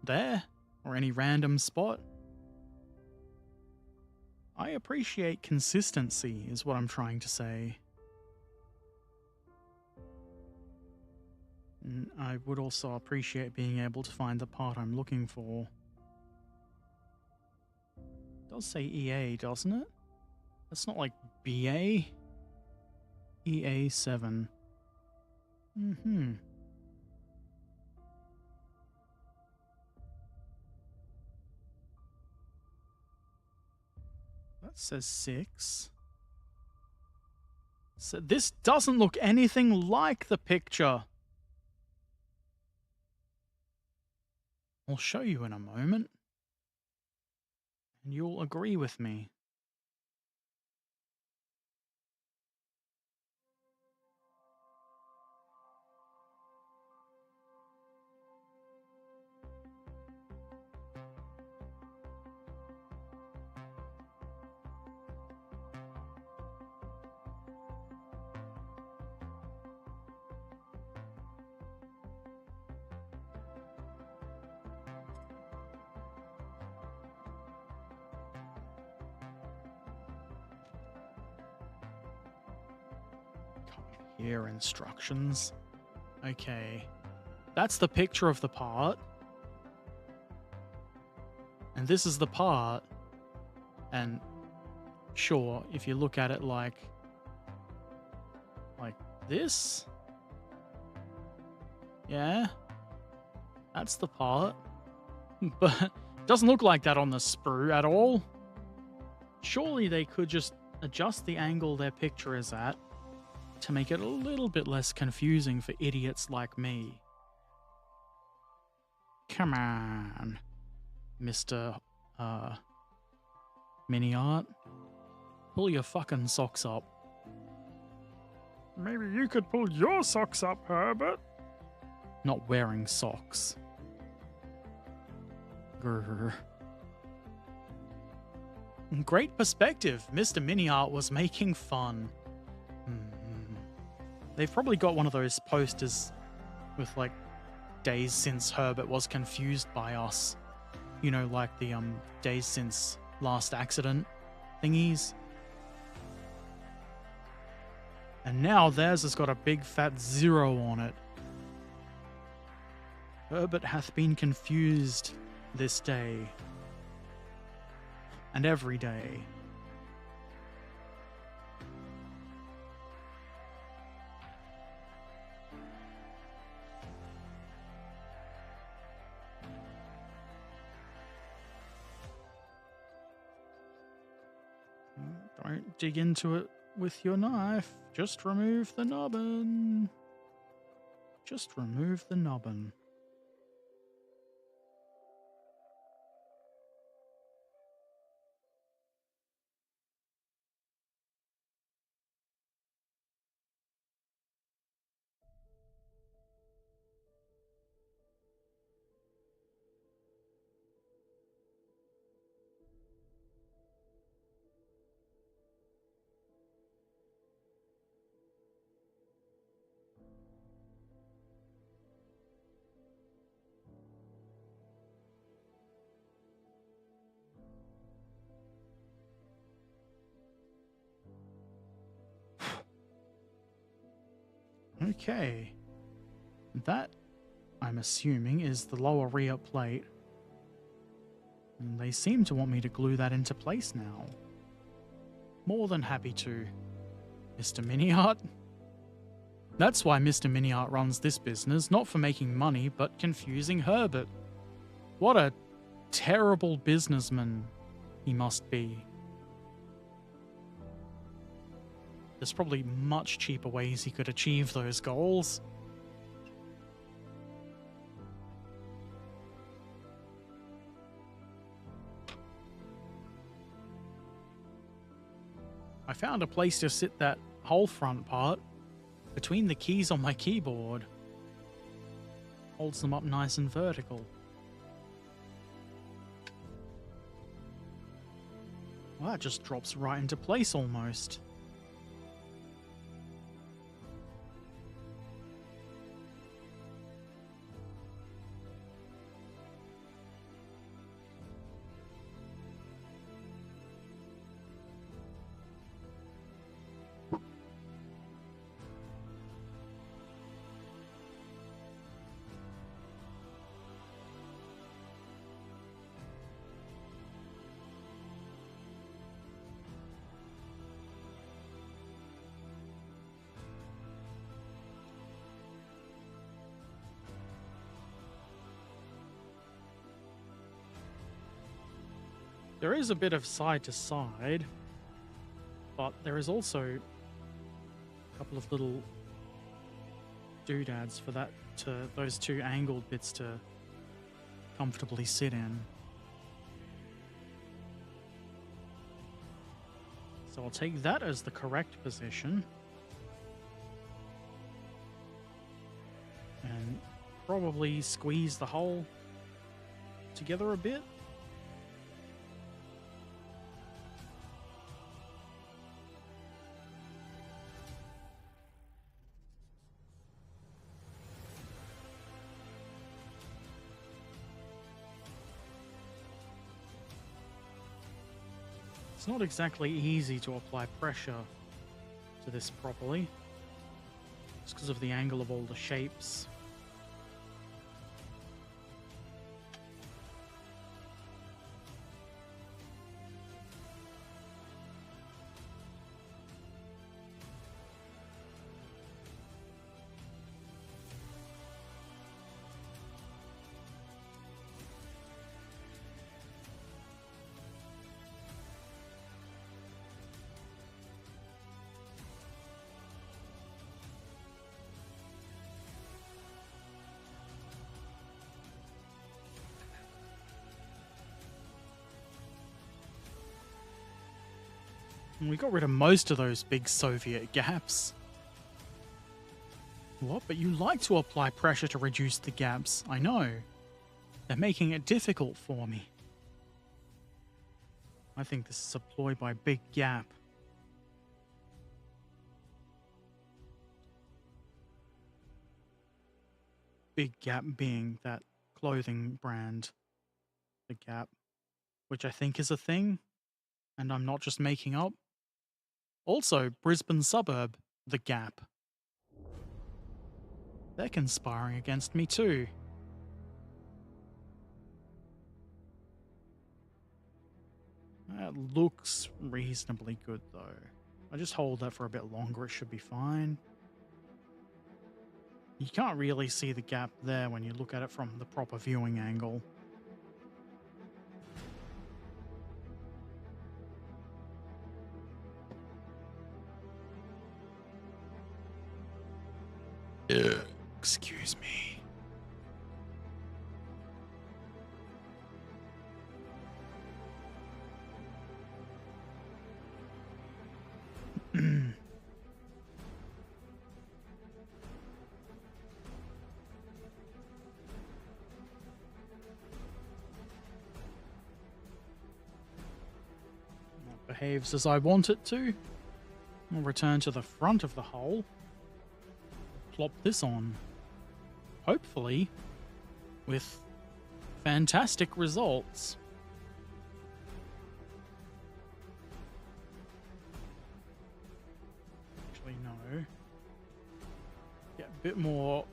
there or any random spot. I appreciate consistency is what I'm trying to say. And I would also appreciate being able to find the part I'm looking for. It does say EA, doesn't it? That's not like BA. EA7. Mm-hmm. That says 6. So this doesn't look anything like the picture. I'll show you in a moment. And you'll agree with me. Here, instructions. Okay. That's the picture of the part. And this is the part. And sure, if you look at it like this. Yeah. That's the part. But it doesn't look like that on the sprue at all. Surely they could just adjust the angle their picture is at to make it a little bit less confusing for idiots like me. Come on, Mr. Mini Art. Pull your fucking socks up. Maybe you could pull your socks up, Herbert. Not wearing socks. Grr. Great perspective. Mr. Mini Art was making fun. They've probably got one of those posters with like days since Herbert was confused by us. You know, like the days since last accident thingies. And now theirs has got a big fat 0 on it. Herbert hath been confused this day. And every day. Don't dig into it with your knife. Just remove the nubbin. Just remove the nubbin. Okay. That, I'm assuming, is the lower rear plate. And they seem to want me to glue that into place now. More than happy to, Mr. Mini Art. That's why Mr. Mini Art runs this business, not for making money, but confusing Herbert. What a terrible businessman he must be. There's probably much cheaper ways he could achieve those goals. I found a place to sit that whole front part between the keys on my keyboard. Holds them up nice and vertical. Well, that just drops right into place almost. There is a bit of side to side, but there is also a couple of little doodads for that those two angled bits to comfortably sit in. So I'll take that as the correct position. And probably squeeze the hole together a bit. It's not exactly easy to apply pressure to this properly. Just because of the angle of all the shapes. And we got rid of most of those big Soviet gaps. What? But you like to apply pressure to reduce the gaps. I know. They're making it difficult for me. I think this is a ploy by Big Gap. Big Gap being that clothing brand, The Gap, which I think is a thing, and I'm not just making up. Also, Brisbane suburb, The Gap. They're conspiring against me too. That looks reasonably good though. I just hold that for a bit longer, it should be fine. You can't really see the gap there when you look at it from the proper viewing angle. Excuse me. Behaves as I want it to. I'll return to the front of the hole. Plop this on. Hopefully, with fantastic results. Actually, no. Get a bit more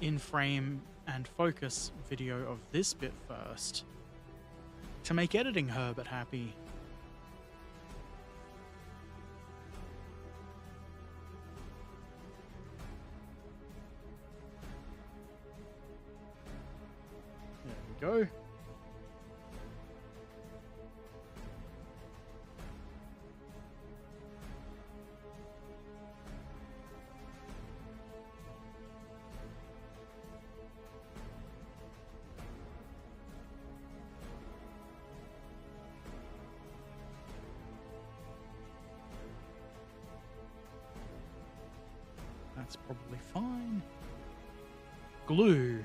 in-frame and focus video of this bit first. To make editing Herbert happy. Go. That's probably fine. Glue.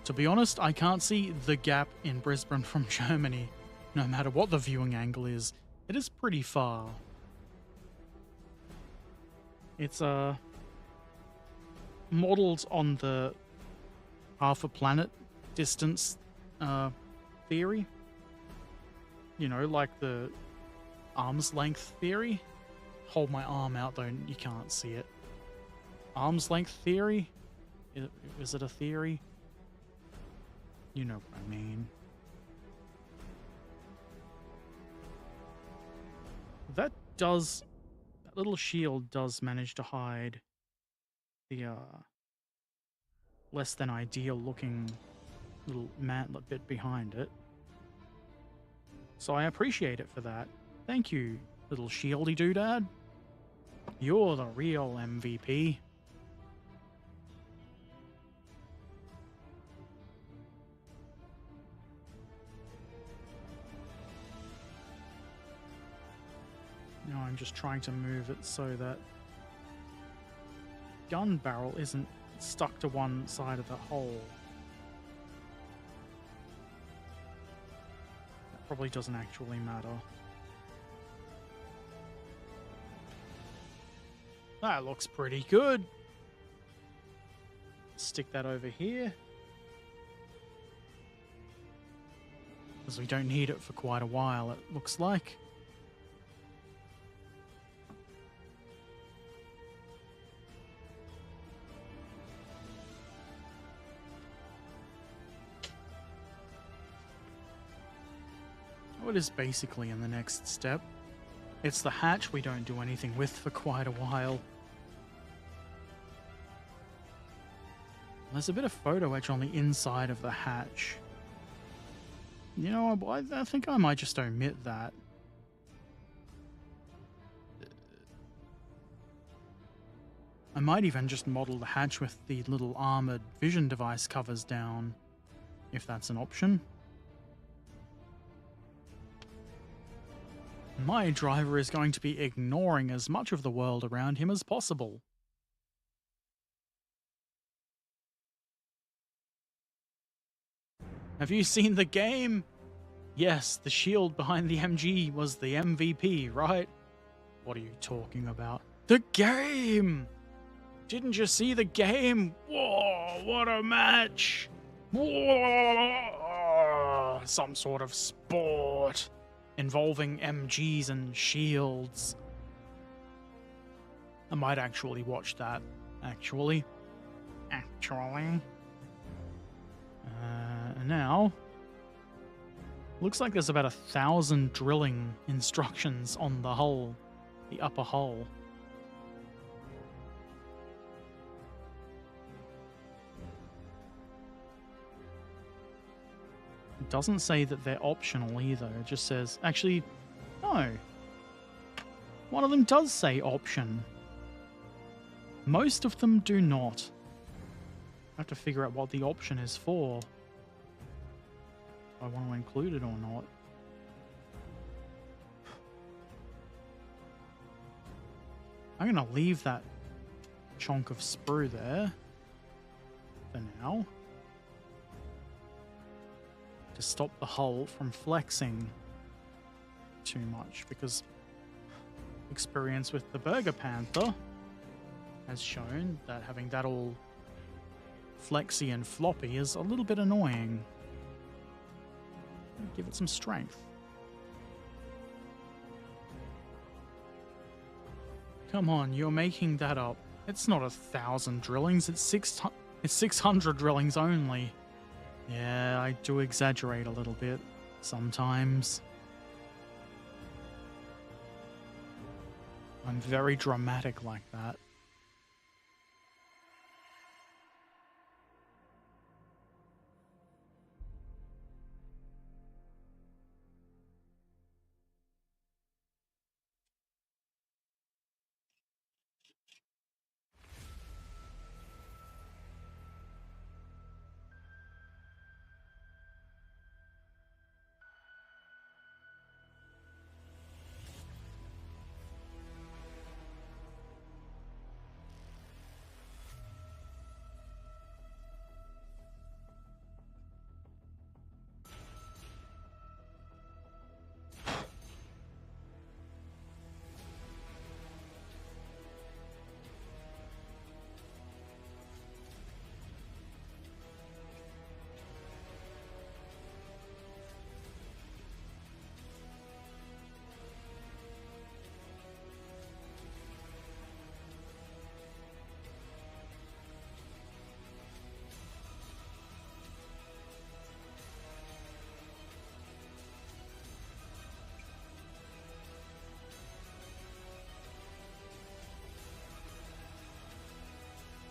To be honest, I can't see the gap in Brisbane from Germany, no matter what the viewing angle is. It is pretty far. It's modeled on the half a planet distance theory. You know, like the arm's length theory. Hold my arm out though, you can't see it. Arm's length theory? Is it a theory? You know what I mean. That little shield does manage to hide the less than ideal looking little mantlet bit behind it. So I appreciate it for that. Thank you, little shieldy doodad. You're the real MVP. No, I'm just trying to move it so that gun barrel isn't stuck to one side of the hole. That probably doesn't actually matter. That looks pretty good. Stick that over here. Because we don't need it for quite a while, it looks like. Oh, it is basically in the next step. It's the hatch we don't do anything with for quite a while. There's a bit of photo etch on the inside of the hatch. You know, I think I might just omit that. I might even just model the hatch with the little armored vision device covers down, if that's an option. My driver is going to be ignoring as much of the world around him as possible. Have you seen the game? Yes, the shield behind the MG was the MVP, right? What are you talking about? The game! Didn't you see the game? Whoa, what a match! Whoa, some sort of sport involving MGs and shields. I might actually watch that. Actually. Now, looks like there's about 1,000 drilling instructions on the hull, the upper hull. It doesn't say that they're optional either. It just says, actually, no. One of them does say option. Most of them do not. I have to figure out what the option is for. If I want to include it or not. I'm going to leave that chunk of sprue there for now, to stop the hull from flexing too much, because experience with the Burger Panther has shown that having that all flexy and floppy is a little bit annoying. Give it some strength. Come on, you're making that up. It's not 1,000 drillings, it's 600 drillings only. Yeah, I do exaggerate a little bit sometimes. I'm very dramatic like that.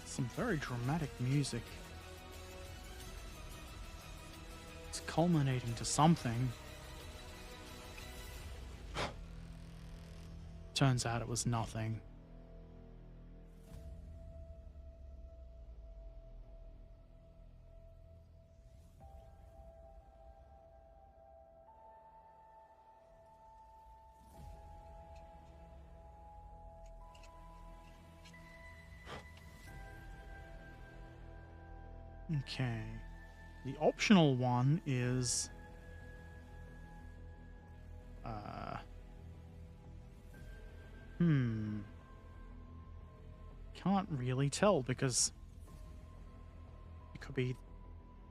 Some very dramatic music. It's culminating to something. Turns out it was nothing. Okay. The optional one is can't really tell, because it could be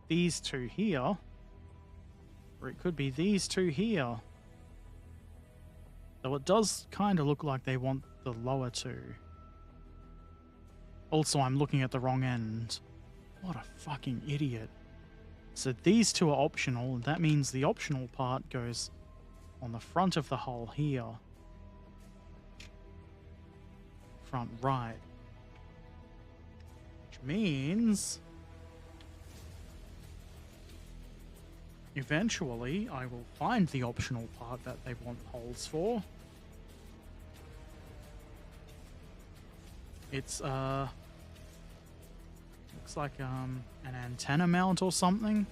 these two here, or it could be these two here. Though it does kind of look like they want the lower two. Also, I'm looking at the wrong end. What a fucking idiot. So these two are optional, and that means the optional part goes on the front of the hole here. Front right. Which means eventually I will find the optional part that they want holes for. It's looks like an antenna mount or something.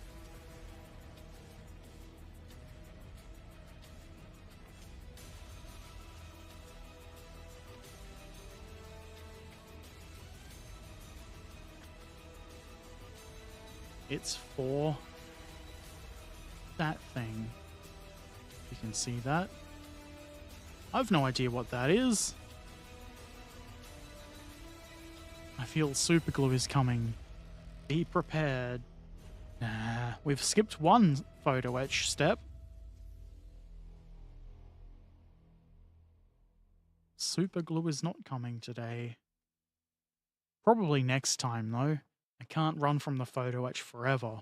It's for that thing. You can see that. I've no idea what that is. I feel super glue is coming. Be prepared. Nah, we've skipped one photo etch step. Super glue is not coming today. Probably next time though. I can't run from the photo etch forever.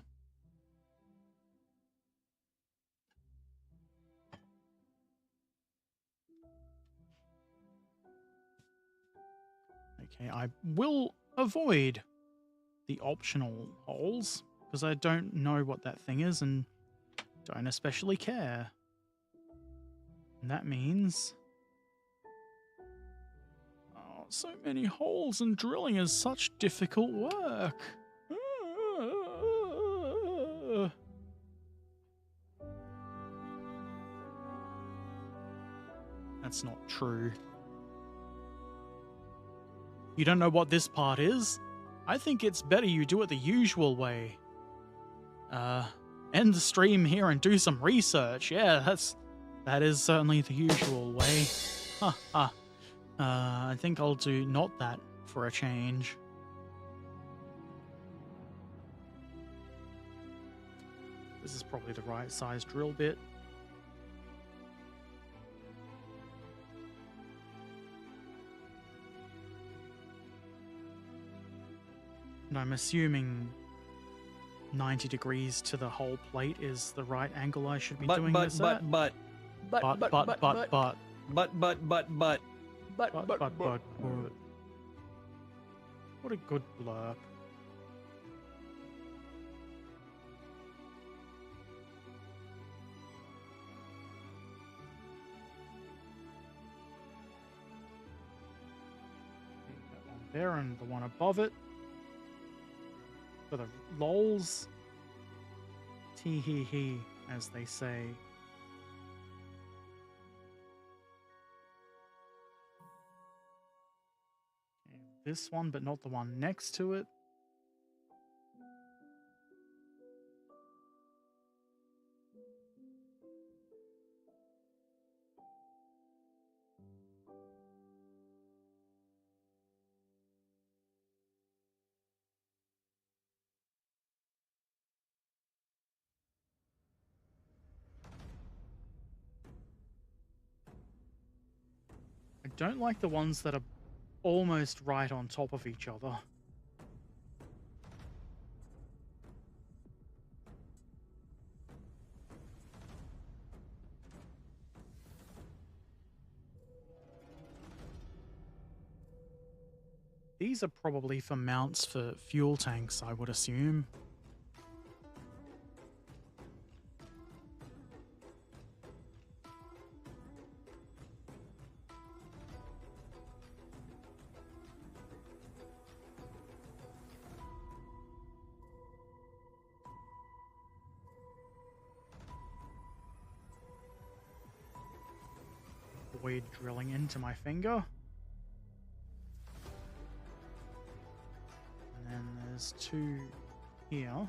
Okay, I will avoid the optional holes because I don't know what that thing is and don't especially care. And that means... oh, so many holes, and drilling is such difficult work. That's not true. You don't know what this part is? I think it's better you do it the usual way. End the stream here and do some research. Yeah, that is certainly the usual way. Ha ha. I think I'll do not that for a change. This is probably the right size drill bit. And I'm assuming 90 degrees to the whole plate is the right angle I should be doing this at. But. What a good blurb. That one there and the one above it. For the lols. Tee hee hee, as they say. Okay, this one, but not the one next to it. I don't like the ones that are almost right on top of each other. These are probably for mounts for fuel tanks, I would assume. Avoid drilling into my finger. And then there's two here.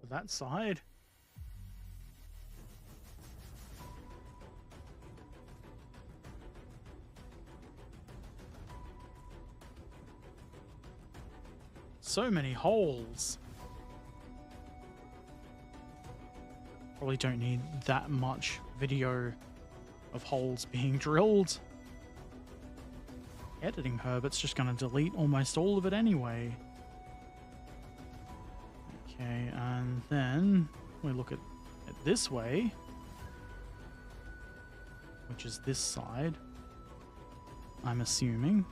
For that side. So many holes. Probably don't need that much video of holes being drilled. Editing Herbert's just going to delete almost all of it anyway. Okay, and then we look at it this way, which is this side, I'm assuming.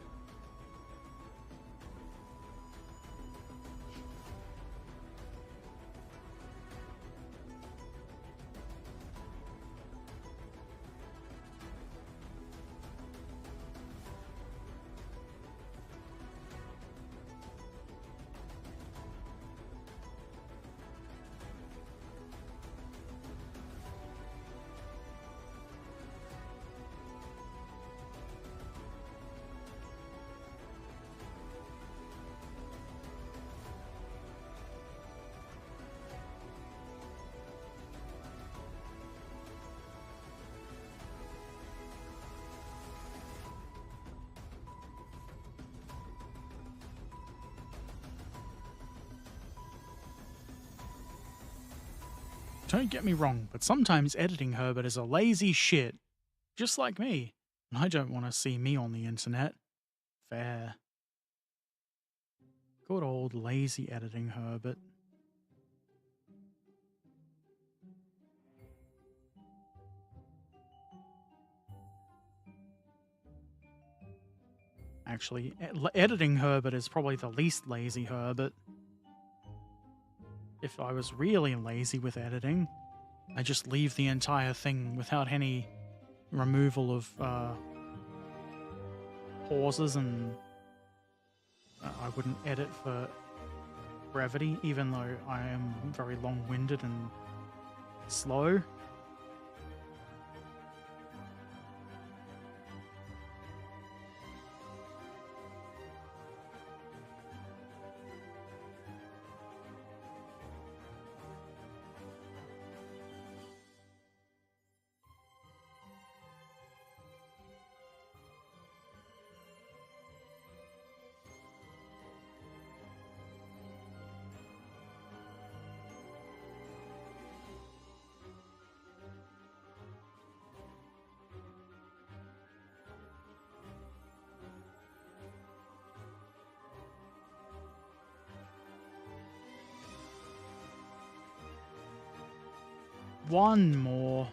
Don't get me wrong, but sometimes editing Herbert is a lazy shit, just like me, and I don't want to see me on the internet. Fair. Good old lazy editing Herbert. Actually, editing Herbert is probably the least lazy Herbert. If I was really lazy with editing, I just leave the entire thing without any removal of pauses, and I wouldn't edit for brevity, even though I am very long-winded and slow. One more.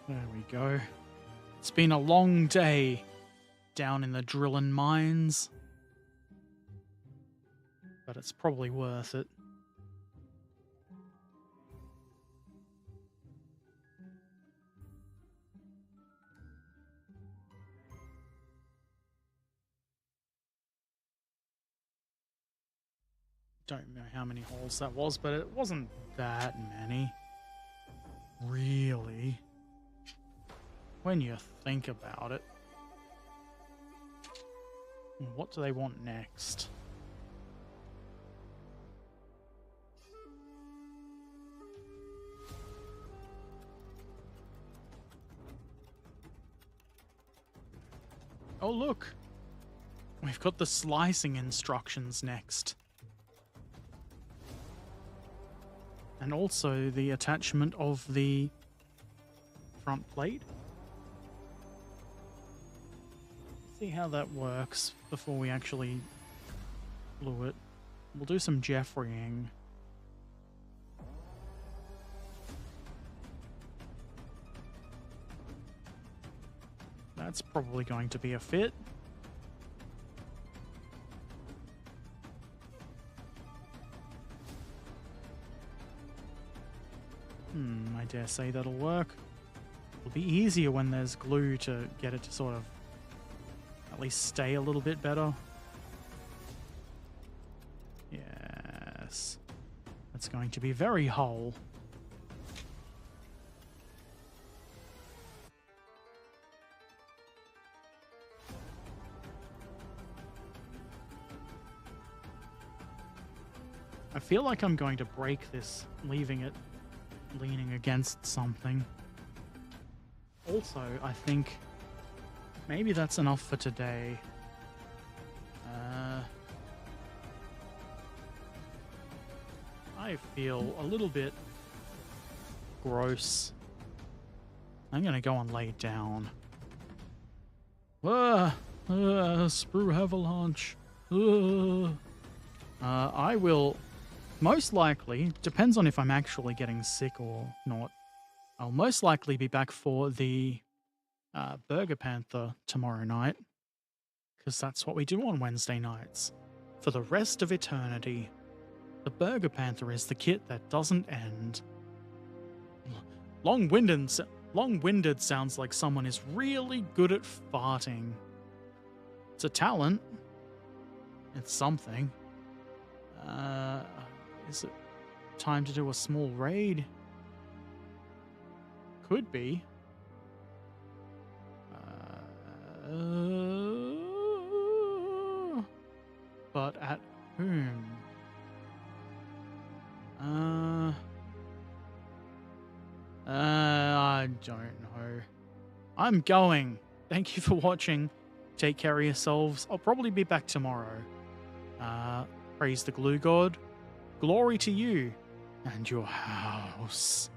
There we go. It's been a long day down in the drillin' mines, but it's probably worth it. Don't know how many holes that was, but it wasn't that many. Really. When you think about it. What do they want next? Oh, look! We've got the slicing instructions next. And also the attachment of the front plate. See how that works before we actually glue it. We'll do some Jeffreying. That's probably going to be a fit. I dare say that'll work. It'll be easier when there's glue to get it to sort of at least stay a little bit better. Yes. That's going to be very whole. I feel like I'm going to break this, leaving it leaning against something. Also, I think maybe that's enough for today. I feel a little bit gross. I'm gonna go and lay down. Sprue avalanche. I will most likely, depends on if I'm actually getting sick or not, I'll most likely be back for the Burger Panther tomorrow night, because that's what we do on Wednesday nights. For the rest of eternity, the Burger Panther is the kit that doesn't end. Long-winded sounds like someone is really good at farting. It's a talent. It's something. Is it time to do a small raid? Could be. But at whom? I don't know. I'm going. Thank you for watching. Take care of yourselves. I'll probably be back tomorrow. Praise the glue god. Glory to you and your house.